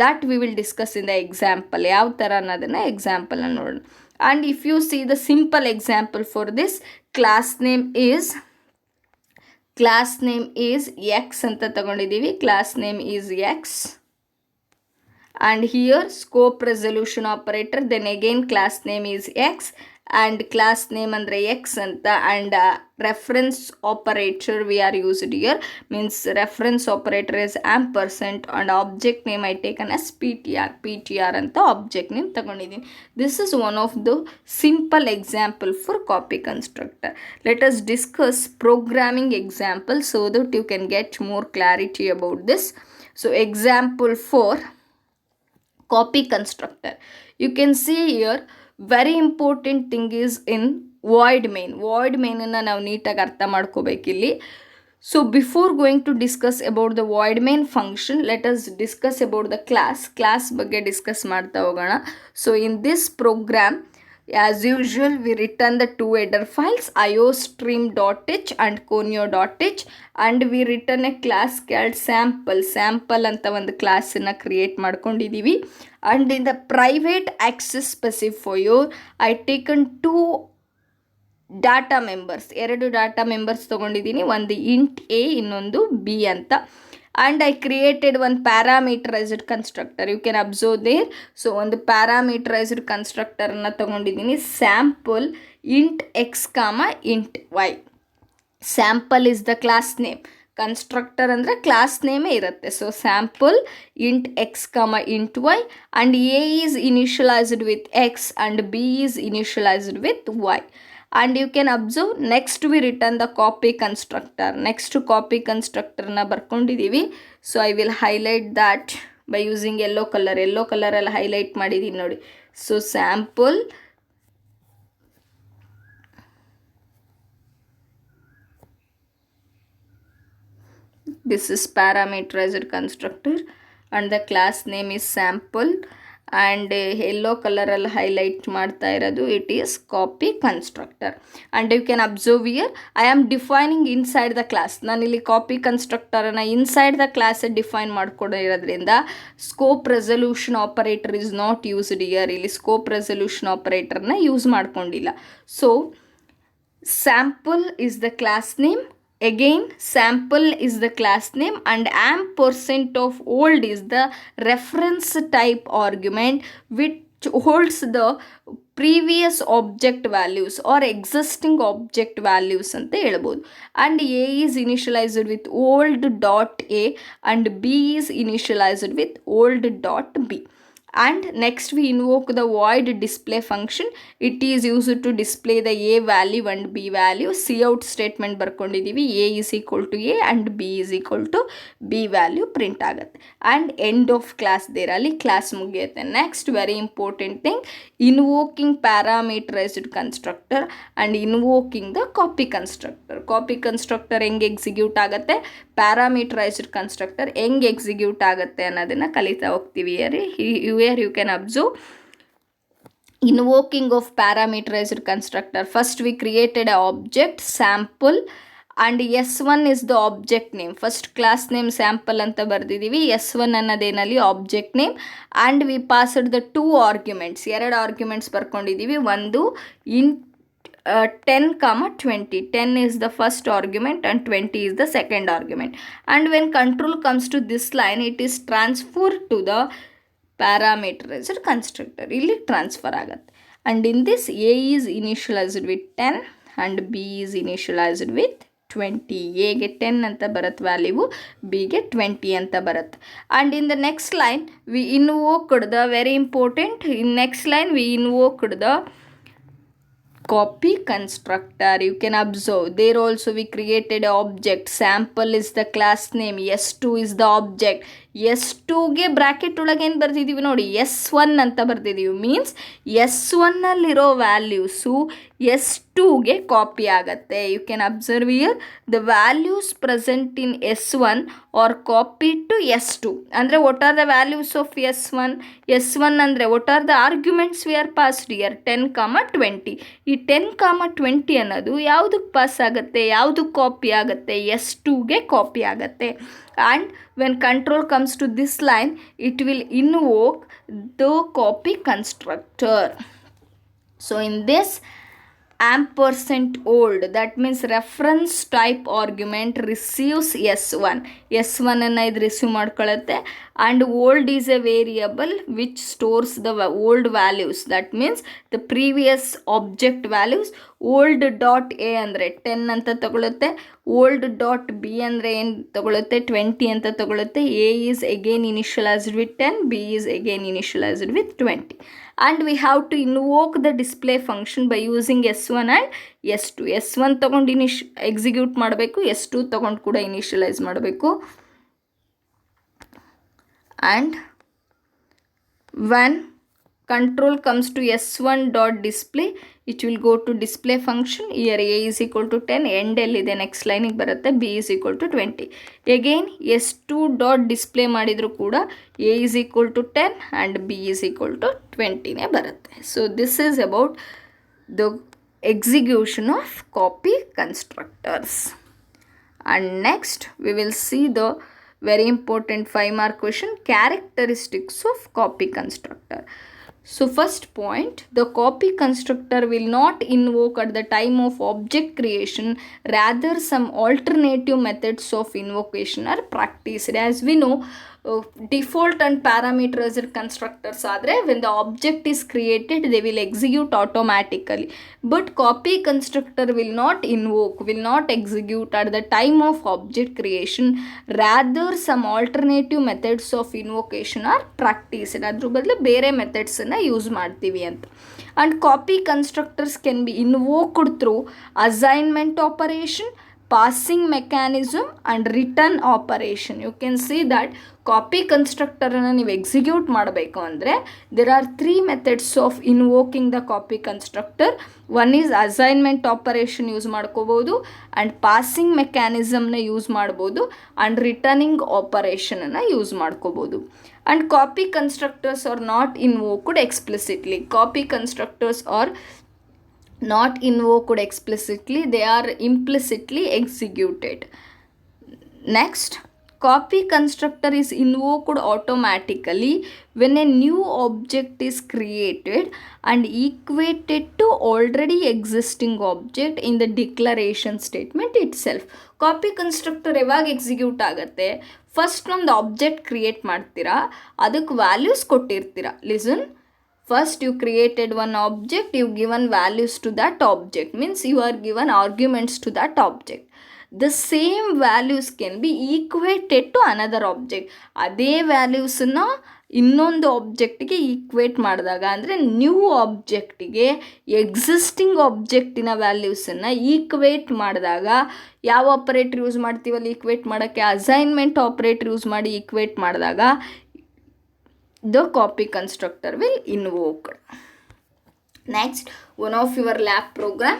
That we will discuss in the example. ಯಾವ ಥರ ಅನ್ನೋದನ್ನು ಎಕ್ಸಾಂಪಲನ್ನು ನೋಡೋಣ. And if you see the simple example for this, class name is X ಅಂತ ತಗೊಂಡಿದ್ದೀವಿ. Class name is X and here scope resolution operator, then again class name is X and class name ಅಂದರೆ X ಅಂತ. And reference operator we are used here, means reference operator is %, and object name I taken as P T R ಅಂತ object name ತಗೊಂಡಿದ್ದೀನಿ. This is one of the simple example for copy constructor. Let us discuss programming example so that you can get more clarity about this. So example for copy constructor, you can see here very important thing is in void main. void main ಅನ್ನು ನಾವು ನೀಟಾಗಿ ಅರ್ಥ ಮಾಡ್ಕೋಬೇಕಿಲ್ಲಿ. ಸೊ before going to discuss about the void main function, let us discuss about the class ಬಗ್ಗೆ discuss ಮಾಡ್ತಾ ಹೋಗೋಣ. So in this program, as usual, we return the two header files, iostream.h and conio.h, and we return a class called sample ಅಂತ ಒಂದು ಕ್ಲಾಸನ್ನು create ಮಾಡ್ಕೊಂಡಿದ್ದೀವಿ. and in the private access specifier I taken two data members, 2 data members ತೊಗೊಂಡಿದ್ದೀನಿ, ಒಂದು int A ಇನ್ನೊಂದು B ಅಂತ. And I created ಒಂದು parameterized constructor. You can observe there. So ಒಂದು parameterized ಕನ್ಸ್ಟ್ರಕ್ಟರನ್ನು ತೊಗೊಂಡಿದ್ದೀನಿ, sample int X int Y. Sample is the class name. Constructor ಅಂದರೆ class ನೇಮೇ ಇರುತ್ತೆ. So sample int X int Y, and A is initialized with X and B is initialized with Y. And you can observe next we return the copy constructor. Next copy constructor na barkondidivi. So I will highlight that by using yellow color all highlight madidini nodi. So sample this is parameterized constructor and the class name is sample. And yellow ಕಲರಲ್ಲಿ highlight ಮಾಡ್ತಾ ಇರೋದು it is copy constructor. And you can observe here I am defining inside the class. ನಾನಿಲ್ಲಿ copy ಕನ್ಸ್ಟ್ರಕ್ಟರನ್ನು inside the ಕ್ಲಾಸೇ define ಮಾಡ್ಕೊಂಡಿರೋದ್ರಿಂದ scope resolution operator is not used here. ಇಲ್ಲಿ scope resolution ಆಪರೇಟರ್ನ use ಮಾಡ್ಕೊಂಡಿಲ್ಲ. So sample is the class name, again sample is the class name and ampersand of old is the reference type argument which holds the previous object values or existing object values ಅಂತ ಹೇಳ್ಬೋದು. and a is initialized with old dot a and b is initialized with old dot b. And next we invoke the void display function. It is used to display the a value and b value. cout statement ಬರ್ಕೊಂಡಿದ್ದೀವಿ a is equal to a and b is equal to b value print ಆಗುತ್ತೆ. and end of class ದೇರಲ್ಲಿ class ಮುಗಿಯುತ್ತೆ. next very important thing, invoking parameterized constructor and invoking the copy constructor. copy constructor ಹೆಂಗೆ execute ಆಗುತ್ತೆ, parameterized constructor ಹೆಂಗೆ execute ಆಗುತ್ತೆ ಅನ್ನೋದನ್ನು ಕಲಿತಾ ಹೋಗ್ತೀವಿ. here you can observe invoking of parameterized constructor. first we created an object sample and s1 is the object name. first class name sample ಅಂತ ಬರ್ದಿದ್ದೀವಿ. s1 ಅನ್ನೋದೇನಲ್ಲಿ object name and we passed the two arguments. ಎರಡು arguments ಬರ್ಕೊಂಡಿದ್ದೀವಿ. ಒಂದು int 10, 20. 10 is the first argument and 20 is the second argument. and when control comes to this line, it is transferred to the parameterized constructor. ಇಲ್ಲಿ transfer ಆಗುತ್ತೆ. and in this a is initialized with 10 and b is initialized with 20. a ಗೆ 10 ಅಂತ ಬರುತ್ತೆ value, b ಗೆ 20 ಅಂತ ಬರುತ್ತೆ. and in the next line we invoked the very important, in next line we invoked the copy constructor. you can observe there also we created an object. sample is the class name, s2 is the object. s2ಗೆ bracket ಒಳಗೆ ಏನು ಬರ್ತಿದ್ದೀವಿ ನೋಡಿ, s1 ಅಂತ ಬರ್ತಿದ್ದೀವಿ. Means s1 ಅಲ್ಲಿರೋ values s2ಗೆ copy ಆಗುತ್ತೆ. You can observe here the values present in s1 are copy to s2. ಅಂದರೆ what are the values of s1 ಅಂದರೆ what are the arguments we are passed here 10, 20. ಈ 10, 20 ಅನ್ನೋದು ಯಾವುದಕ್ಕೆ pass ಆಗುತ್ತೆ, ಯಾವುದಕ್ಕೆ ಕಾಪಿ ಆಗುತ್ತೆ, s2ಗೆ ಕಾಪಿ ಆಗುತ್ತೆ. and when control comes to this line, it will invoke the copy constructor. so in this ampersand old, that means reference type argument receives s1 ಅನ್ನು ಇದು receive ಮಾಡ್ಕೊಳ್ಳುತ್ತೆ. and old is a variable which stores the old values, that means the previous object values. old dot a ಅಂದರೆ 10 ಅಂತ ತಗೊಳುತ್ತೆ, old dot b ಅಂದರೆ ಏನು ತಗೊಳುತ್ತೆ, 20 ಅಂತ ತಗೊಳುತ್ತೆ. a is again initialized with 10, b is again initialized with 20. and we have to invoke the display function by using s1 and s2. s1 ತಗೊಂಡು execute ಮಾಡಬೇಕು, s2 ತಗೊಂಡು ಕೂಡ ಇನಿಷಿಯಲೈಸ್ ಮಾಡಬೇಕು. and when control comes to s1 dot display, it will go to display function. here a is equal to 10, end ಎಲ್ಲಿದೆ next ಲೈನಿಗೆ ಬರುತ್ತೆ, b is equal to 20. again s2 dot display ಮಾಡಿದರೂ ಕೂಡ a is equal to 10 and b is equal to 20ನೇ ಬರುತ್ತೆ. so this is about the execution of copy constructors. and next we will see the very important 5-mark question, characteristics of copy constructor. so first point, the copy constructor will not invoke at the time of object creation, rather some alternative methods of invocation are practiced. as we know, default and parameterized constructors ಆದರೆ when the object is created they will execute automatically, but copy constructor will not invoke, will not execute at the time of object creation, rather some alternative methods of invocation are practiced. ಅದ್ರ ಬದಲು ಬೇರೆ ಮೆಥಡ್ಸನ್ನು use ಮಾಡ್ತೀವಿ ಅಂತ. and copy constructors can be invoked through assignment operation, passing mechanism and return operation. you can see that copy constructor ಅನ್ನು ನೀವು execute ಮಾಡಬೇಕು ಅಂದರೆ there are 3 methods of invoking the copy constructor. one is assignment operation use ಮಾಡ್ಕೋಬೋದು, and passing mechanismನ use ಮಾಡ್ಬೋದು, and returning operation ಅನ್ನು use ಮಾಡ್ಕೋಬೋದು. and copy constructors are not invoked explicitly. copy constructors are not invoked explicitly, they are implicitly executed. next, copy constructor is invoked automatically when a new object is created and equated to already existing object in the declaration statement itself. Copy constructor ಯಾವಾಗ execute ಆಗುತ್ತೆ, first ಒಂದು object create ಮಾಡ್ತೀರಾ, ಅದಕ್ಕೆ values ಕೊಟ್ಟಿರ್ತೀರ. Listen, first you created one object, you given values to that object, means you are given arguments to that object. The same values can be equated to another object. ಅದೇ ವ್ಯಾಲ್ಯೂಸನ್ನ ಇನ್ನೊಂದು ಆಬ್ಜೆಕ್ಟಿಗೆ equate ಮಾಡಿದಾಗ, ಅಂದರೆ new ಆಬ್ಜೆಕ್ಟಿಗೆ existing ಆಬ್ಜೆಕ್ಟಿನ ವ್ಯಾಲ್ಯೂಸನ್ನು equate ಮಾಡಿದಾಗ ಯಾವ operator use ಮಾಡ್ತೀವಲ್ಲಿ equate ಮಾಡೋಕ್ಕೆ, assignment operator use ಮಾಡಿ equate ಮಾಡಿದಾಗ the copy constructor will invoked. Next, one of your lab program,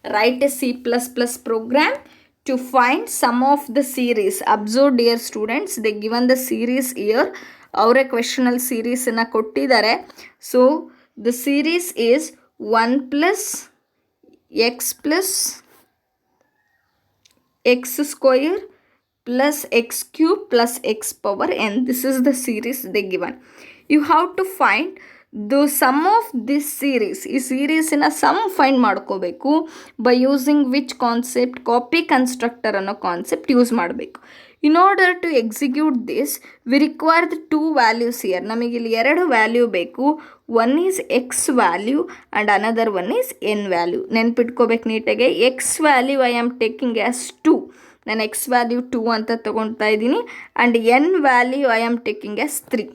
write a C++ program to find sum of the series. Observe dear students, they given the series here. ಅವರೇ ಕ್ವೆಶನಲ್ ಸೀರೀಸನ್ನು ಕೊಟ್ಟಿದ್ದಾರೆ. So the series is 1 + x + x square plus x cube plus x power n. This is the series they given. You have to find the sum of this series. ಈ ಸೀರೀಸಿನ sum find ಮಾಡ್ಕೋಬೇಕು. By using which concept, copy constructor ಅನ್ನೋ concept use ಮಾಡಬೇಕು. In order to execute this we require the 2 values here. ನಮಗೆ ಇಲ್ಲಿ 2 value ಬೇಕು. One is X value and another one is N value. ನೆನ್ಪಿಟ್ಕೋಬೇಕು ನೀಟಾಗೆ. X value I am taking as 2. ನಾನು X value 2 ಅಂತ ತೊಗೊಳ್ತಾ ಇದ್ದೀನಿ. And N value I am taking as 3.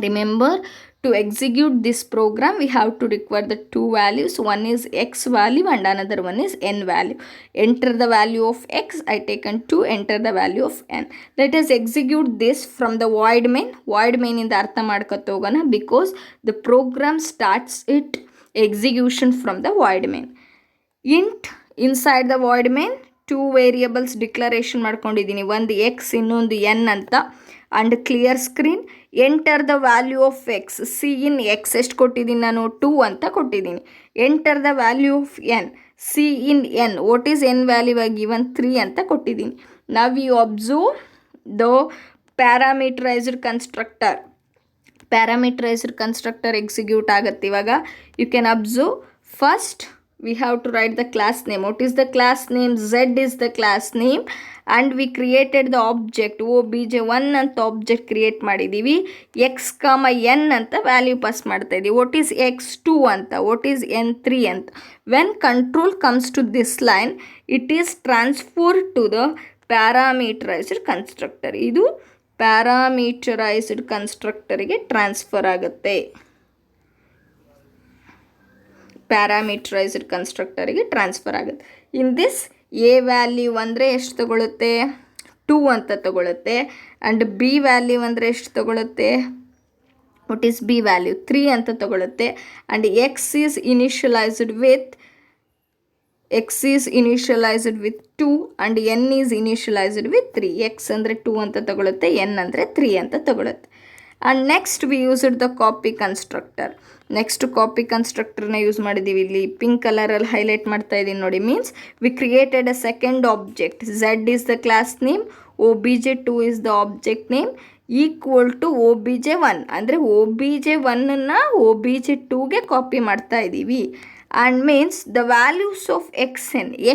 Remember, to execute this program we have to require the 2 values. One is x value and another one is n value. Enter the value of x, I taken 2, enter the value of n. Let us execute this from the void main. Void main ಇಂದ ಅರ್ಥ ಮಾಡ್ಕೊತ ಹೋಗೋಣ, because the program starts it execution from the void main. Int inside the void main 2 variables declaration ಮಾಡ್ಕೊಂಡಿದ್ದೀನಿ. ಒಂದು X, ಇನ್ನೊಂದು N ಅಂತ. And clear screen. Enter the value of X. Cin X ಎಷ್ಟು ಕೊಟ್ಟಿದ್ದೀನಿ ನಾನು? 2 ಅಂತ ಕೊಟ್ಟಿದ್ದೀನಿ. Enter the value of N. Cin N, what is N value ಆಗಿ ಗಿವನ್ 3 ಅಂತ ಕೊಟ್ಟಿದ್ದೀನಿ. ನಾವ್ you observe the parameterized constructor. Parameterized constructor execute ಆಗುತ್ತೆ ಇವಾಗ. You can observe first we have to write the class name. What is the class name? Z is the class name. And we created the object obj1 ಅಂತ object create ಮಾಡಿದ್ದೀವಿ. x, n ಅಂತ value pass ಮಾಡ್ತಾ ಇದ್ದೀವಿ. What is x2 ಅಂತ, what is n3 ಅಂತ. When control comes to this line it is transfer to the parameterized constructor. ಇದು parameterized ಕನ್ಸ್ಟ್ರಕ್ಟರಿಗೆ transfer ಆಗುತ್ತೆ. ಪ್ಯಾರಾಮೀಟರೈಸ್ಡ್ ಕನ್ಸ್ಟ್ರಕ್ಟರಿಗೆ ಟ್ರಾನ್ಸ್ಫರ್ ಆಗುತ್ತೆ. ಇನ್ ದಿಸ್ ಎ ವ್ಯಾಲ್ಯೂ ಅಂದರೆ ಎಷ್ಟು ತಗೊಳುತ್ತೆ? 2 ಅಂತ ತಗೊಳುತ್ತೆ. ಆ್ಯಂಡ್ ಬಿ ವ್ಯಾಲ್ಯೂ ಅಂದರೆ ಎಷ್ಟು ತಗೊಳುತ್ತೆ? What is B value? 3 ಅಂತ ತಗೊಳುತ್ತೆ. And X is initialized with 2 and N is initialized with 3. X ಅಂದರೆ 2 ಅಂತ ತಗೊಳುತ್ತೆ, ಎನ್ ಅಂದರೆ 3 ಅಂತ ತಗೊಳುತ್ತೆ. And next we used the copy constructor. Next copy ಕನ್ಸ್ಟ್ರಕ್ಟರ್ನ ಯೂಸ್ ಮಾಡಿದ್ದೀವಿ. ಇಲ್ಲಿ ಪಿಂಕ್ ಕಲರಲ್ಲಿ ಹೈಲೈಟ್ ಮಾಡ್ತಾ ಇದ್ದೀನಿ ನೋಡಿ. Means we created a second object. Z is the class name, obj2 is the object name, equal to obj1. ಅಂದರೆ obj1ನ್ನು obj2ಗೆ ಕಾಪಿ ಮಾಡ್ತಾ ಇದ್ದೀವಿ. And means the values of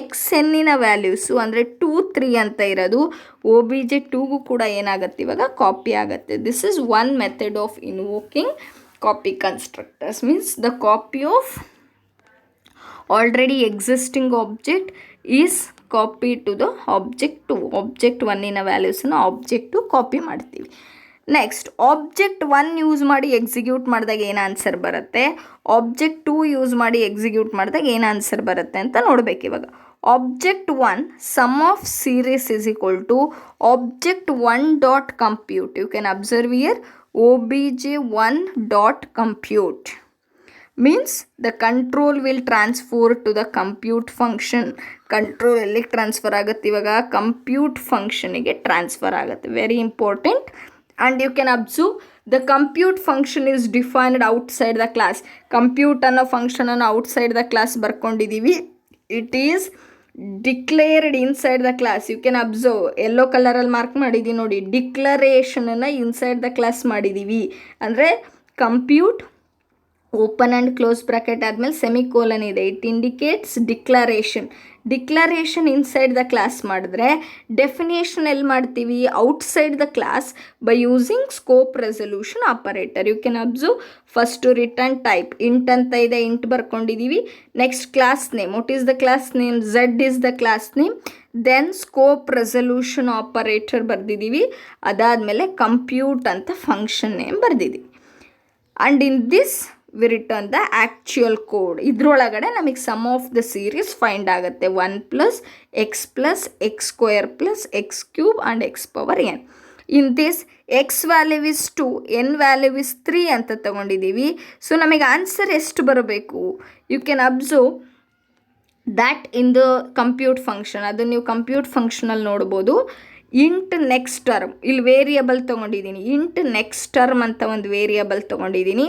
ಎಕ್ಸ್ಎನ್ನಿನ ವ್ಯಾಲ್ಯೂಸು ಅಂದರೆ 2, 3 ಅಂತ ಇರೋದು obj2ಗೂ ಕೂಡ ಏನಾಗುತ್ತೆ ಇವಾಗ ಕಾಪಿ ಆಗುತ್ತೆ. This is one method of ಇನ್ವೋಕಿಂಗ್ copy constructors. Means the copy of already existing object is copied to the object 2. object 1 ನ ವ್ಯಾಲ್ಯೂಸನ್ನು object 2 ಕಾಪಿ ಮಾಡ್ತೀವಿ. ನೆಕ್ಸ್ಟ್ ಆಬ್ಜೆಕ್ಟ್ 1 ಯೂಸ್ ಮಾಡಿ ಎಕ್ಸಿಕ್ಯೂಟ್ ಮಾಡಿದಾಗ ಏನು ಆನ್ಸರ್ ಬರುತ್ತೆ, ಆಬ್ಜೆಕ್ಟ್ 2 ಯೂಸ್ ಮಾಡಿ ಎಕ್ಸಿಕ್ಯೂಟ್ ಮಾಡಿದಾಗ ಏನು ಆನ್ಸರ್ ಬರುತ್ತೆ ಅಂತ ನೋಡಬೇಕು ಇವಾಗ. Object 1 sum of series is equal to object 1 dot compute. You can observe here obj1 dot compute. Means the control will transfer to the compute function. Control ಎಲ್ಲಿಗೆ transfer ಆಗುತ್ತೆ ಇವಾಗ? ಕಂಪ್ಯೂಟ್ ಫಂಕ್ಷನಿಗೆ ಟ್ರಾನ್ಸ್ಫರ್ ಆಗುತ್ತೆ. Very important. And you can observe the compute function is defined outside the class. Compute ಅನ್ನೋ ಫಂಕ್ಷನನ್ನು outside the class ಬರ್ಕೊಂಡಿದ್ದೀವಿ. It is declared inside the class. You can observe, yellow ಕಲರಲ್ಲಿ mark ಮಾಡಿದ್ದೀವಿ ನೋಡಿ. ಡಿಕ್ಲರೇಷನನ್ನು inside the class ಮಾಡಿದ್ದೀವಿ ಅಂದರೆ compute open and close bracket ಆದಮೇಲೆ ಸೆಮಿಕೋಲನ್ ಇದೆ. It indicates declaration inside the class ಮಾಡಿದ್ರೆ ಡೆಫಿನೇಷನ್ ಎಲ್ಲಿ ಮಾಡ್ತೀವಿ? Outside the class by using scope resolution operator. You can observe first return type int ಅಂತ ಇದೆ, int ಬರ್ಕೊಂಡಿದ್ದೀವಿ. Next class name, what is the class name? Z is the class name. Then scope resolution operator ಬರೆದಿದ್ದೀವಿ. ಅದಾದಮೇಲೆ compute ಅಂತ function name ಬರೆದಿದ್ದೀವಿ. And in this we return the actual code. ಇದರೊಳಗಡೆ ನಮಗೆ sum of the series find ಆಗುತ್ತೆ. 1 + x² + x³ ಆ್ಯಂಡ್ x⁴n. In this X value is 2, N value is 3 ಅಂತ ತಗೊಂಡಿದ್ದೀವಿ. ಸೊ ನಮಗೆ ಆನ್ಸರ್ ಎಷ್ಟು ಬರಬೇಕು? You can observe that in the compute function. ಅದನ್ನು ನೀವು ಕಂಪ್ಯೂಟ್ ಫಂಕ್ಷನಲ್ಲಿ ನೋಡ್ಬೋದು. ಇಂಟ್ ನೆಕ್ಸ್ಟ್ ಟರ್ಮ್, ಇಲ್ಲಿ ವೇರಿಯಬಲ್ ತೊಗೊಂಡಿದ್ದೀನಿ. ಇಂಟ್ ನೆಕ್ಸ್ಟ್ ಟರ್ಮ್ ಅಂತ ಒಂದು ವೇರಿಯಬಲ್ ತೊಗೊಂಡಿದ್ದೀನಿ.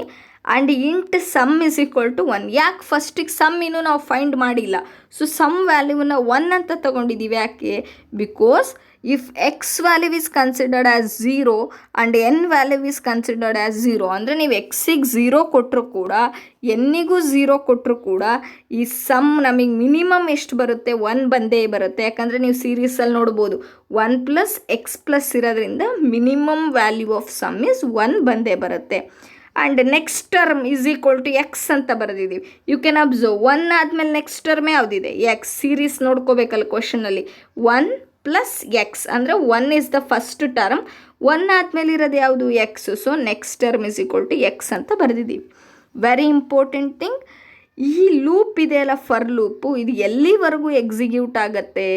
And int sum is equal to 1. ಯಾಕೆ ಫಸ್ಟಿಗೆ ಸಮ್ ಇನ್ನೂ ನಾವು ಫೈಂಡ್ ಮಾಡಿಲ್ಲ. ಸೊ ಸಮ್ ವ್ಯಾಲ್ಯೂನ 1 ಅಂತ ತೊಗೊಂಡಿದ್ದೀವಿ. ಯಾಕೆ? Because if X value is considered as 0 and N value is considered as 0 ಅಂದರೆ ನೀವು ಎಕ್ಸಿಗೆ 0 ಕೊಟ್ಟರು ಕೂಡ ಎನ್ನಿಗೂ 0 ಕೊಟ್ಟರು ಕೂಡ ಈ ಸಮ್ ನಮಗೆ ಮಿನಿಮಮ್ ಎಷ್ಟು ಬರುತ್ತೆ? 1 ಬಂದೇ ಬರುತ್ತೆ. ಯಾಕಂದರೆ ನೀವು ಸೀರೀಸಲ್ಲಿ ನೋಡ್ಬೋದು 1 + x+ ಇರೋದ್ರಿಂದ minimum value of sum is 1 ಬಂದೇ ಬರುತ್ತೆ. And next term is equal to X ಅಂತ ಬರೆದಿದ್ದೀವಿ. ಯು ಕ್ಯಾನ್ ಅಬ್ಸರ್ವ್ 1 ಆದಮೇಲೆ ನೆಕ್ಸ್ಟ್ ಟರ್ಮ್ ಯಾವುದಿದೆ? ಎಕ್ಸ್. ಸೀರೀಸ್ ನೋಡ್ಕೋಬೇಕಲ್ಲ ಕ್ವಶನಲ್ಲಿ. 1 + x ಅಂದರೆ 1 ಇಸ್ ದ ಫಸ್ಟ್ ಟರ್ಮ್. 1 ಆದಮೇಲೆ ಇರೋದು ಯಾವುದು? X. So next term is equal to X ಅಂತ ಬರೆದಿದ್ದೀವಿ. ವೆರಿ ಇಂಪಾರ್ಟೆಂಟ್ ಥಿಂಗ್, ಈ ಲೂಪ್ ಇದೆಯಲ್ಲ, ಫರ್ ಲೂಪು, ಇದು ಎಲ್ಲಿವರೆಗೂ ಎಕ್ಸಿಕ್ಯೂಟ್ ಆಗುತ್ತೆ?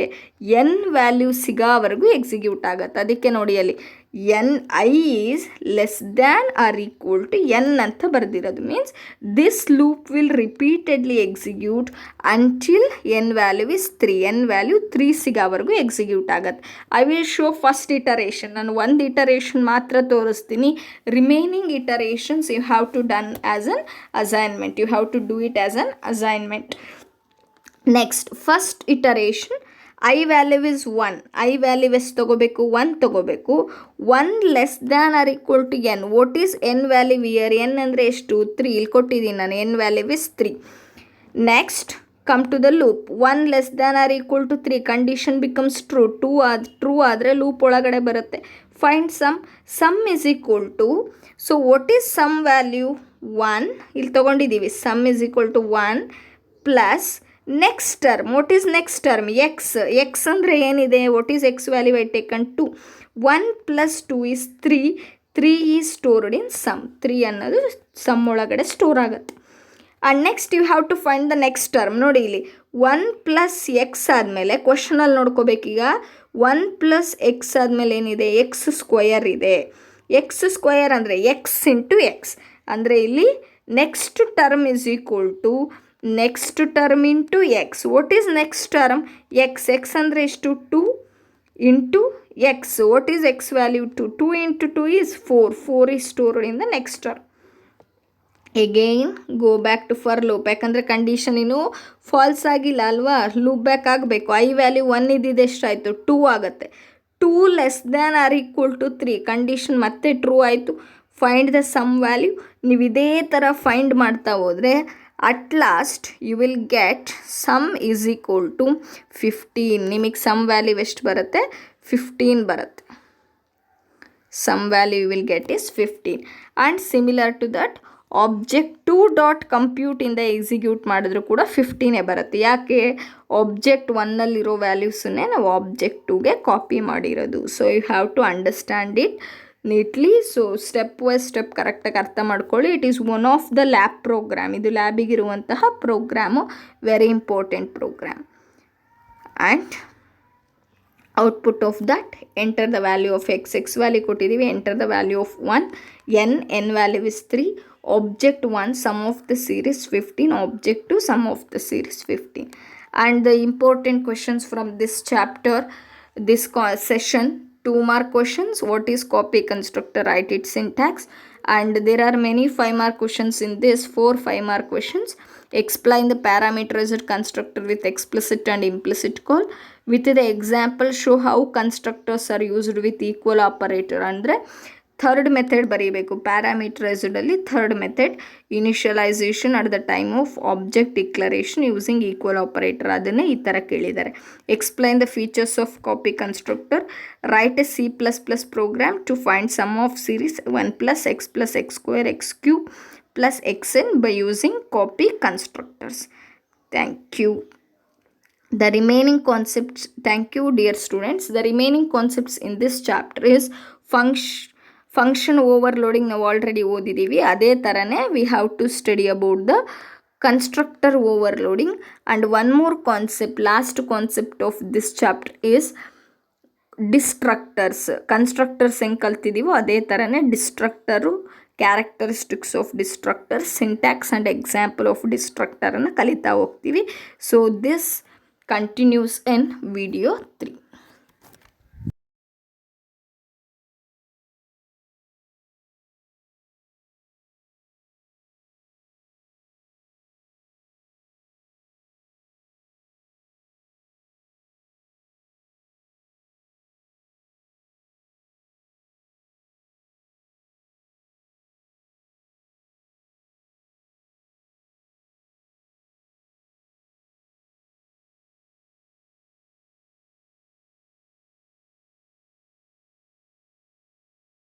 ಎನ್ ವ್ಯಾಲ್ಯೂ ಸಿಗೋವರೆಗೂ ಎಕ್ಸಿಕ್ಯೂಟ್ ಆಗುತ್ತೆ. ಅದಕ್ಕೆ ನೋಡಿ ಅಲ್ಲಿ i is less than or equal to n ಅಂತ ಬರೆದಿರೋದು. Means this loop will repeatedly execute until n value is 3. n value 3 ಸಿಗೋವರೆಗೂ ಎಕ್ಸಿಕ್ಯೂಟ್ ಆಗುತ್ತೆ. I will show first iteration. ನಾನು ಒಂದು ಇಟರೇಷನ್ ಮಾತ್ರ ತೋರಿಸ್ತೀನಿ. Remaining iterations you have to done as an assignment. You have to do it as an assignment. Next first iteration, I value is 1. I value ಎಷ್ಟು ತೊಗೋಬೇಕು? 1 ತೊಗೋಬೇಕು. 1 less than or equal to N. What is N value here? N ಅಂದರೆ ಎಷ್ಟು? 3. ಇಲ್ಲಿ ಕೊಟ್ಟಿದ್ದೀನಿ ನಾನು. N value is 3. Next come to the loop. 1 less than or equal to 3. Condition becomes true. True ಆದರೆ loop ಒಳಗಡೆ ಬರುತ್ತೆ. Find sum. Sum is equal to, so what is sum value? 1. ಇಲ್ಲಿ ತೊಗೊಂಡಿದ್ದೀವಿ. Sum is equal to 1 plus next term. What is next term? X. X ಅಂದರೆ ಏನಿದೆ? What is X value? I taken 2. 1 + 2 is 3. 3 is stored in sum. 3 ಅನ್ನೋದು sum ಒಳಗಡೆ store ಆಗುತ್ತೆ. And next you have to find the next term. ನೋಡಿ ಇಲ್ಲಿ 1 + x ಆದಮೇಲೆ ಕ್ವಶನಲ್ಲಿ ನೋಡ್ಕೋಬೇಕೀಗ. 1 + x ಆದಮೇಲೆ ಏನಿದೆ? x² ಇದೆ. x² ಅಂದರೆ x ಇಂಟು ಎಕ್ಸ್. ಅಂದರೆ ಇಲ್ಲಿ next term is equal to next term into X. What is next term? X. X ಅಂದರೆ ಎಷ್ಟು? 2 into X. What is X value? 2. 2 into 2 is 4. 4 is stored in the next term. Again go back to for loop. ಯಾಕಂದರೆ condition ಇನ್ನೂ false ಆಗಿಲ್ಲ ಅಲ್ವಾ? Loop back ಆಗಬೇಕು. I value 1 ಇದ್ದಿದ್ದು ಎಷ್ಟಾಯಿತು? 2 ಆಗುತ್ತೆ. 2 less than or equal to 3. Condition ಮತ್ತೆ true ಆಯಿತು. Find the sum value. ನೀವು ಇದೇ ಥರ ಫೈಂಡ್ ಮಾಡ್ತಾ ಹೋದರೆ at last you will get sum is equal to 15. ನಿಮಗೆ ಸಮ್ ವ್ಯಾಲ್ಯೂ ಎಷ್ಟು ಬರುತ್ತೆ? 15 ಬರುತ್ತೆ. Sum value you will get is 15. And similar to that object2.compute ಇಂದ ಎಕ್ಸಿಕ್ಯೂಟ್ ಮಾಡಿದ್ರು ಕೂಡ 15 ಬರುತ್ತೆ. ಯಾಕೆ? ಆಬ್ಜೆಕ್ಟ್ 1ನಲ್ಲಿರೋ ವ್ಯಾಲ್ಯೂಸನ್ನೇ ನಾವು ಆಬ್ಜೆಕ್ಟ್ 2ಗೆ ಕಾಪಿ ಮಾಡಿರೋದು. So you have to understand it neatly. So step wise step ಕರೆಕ್ಟಾಗಿ ಅರ್ಥ ಮಾಡ್ಕೊಳ್ಳಿ. It is one of the lab program. ಇದು ಲ್ಯಾಬಿಗಿರುವಂತಹ program. Very important program. And output of that, enter the value of X. X value ಕೊಟ್ಟಿದ್ದೀವಿ. Enter the value of 1. N value is 3. object 1 sum of the series 15. object 2 sum of the series 15. And the important questions from this chapter, this session, 2 mark questions. What is copy constructor? Write its syntax. And there are many 5 mark questions in this. 4 5 mark questions. explain the parameterized constructor with explicit and implicit call. With the example, show how constructors are used with equal operator. ಅಂದರೆ third method ಬರೀಬೇಕು. ಪ್ಯಾರಾಮೀಟರೈಸ್ಡಲ್ಲಿ third method, initialization at the time of object declaration using equal operator. ಅದನ್ನೇ ಈ ಥರ ಕೇಳಿದ್ದಾರೆ. Explain the features of copy constructor. Write a C++ program to find sum of series 1 + x + x² x³ + xn by using copy constructors. Thank you. The remaining concepts, thank you dear students. The remaining concepts in this chapter is function overloading. ನಾವು already ಓದಿದ್ದೀವಿ. ಅದೇ ಥರನೇ we have to study about the constructor overloading. And one more concept, last concept of this chapter is destructors. Constructors ಹೆಂಗೆ ಕಲ್ತಿದ್ದೀವೋ ಅದೇ ಥರನೇ destructor, characteristics of destructor, syntax and example of ಡಿಸ್ಟ್ರಕ್ಟರನ್ನು ಕಲಿತಾ ಹೋಗ್ತೀವಿ. So this continues in video 3.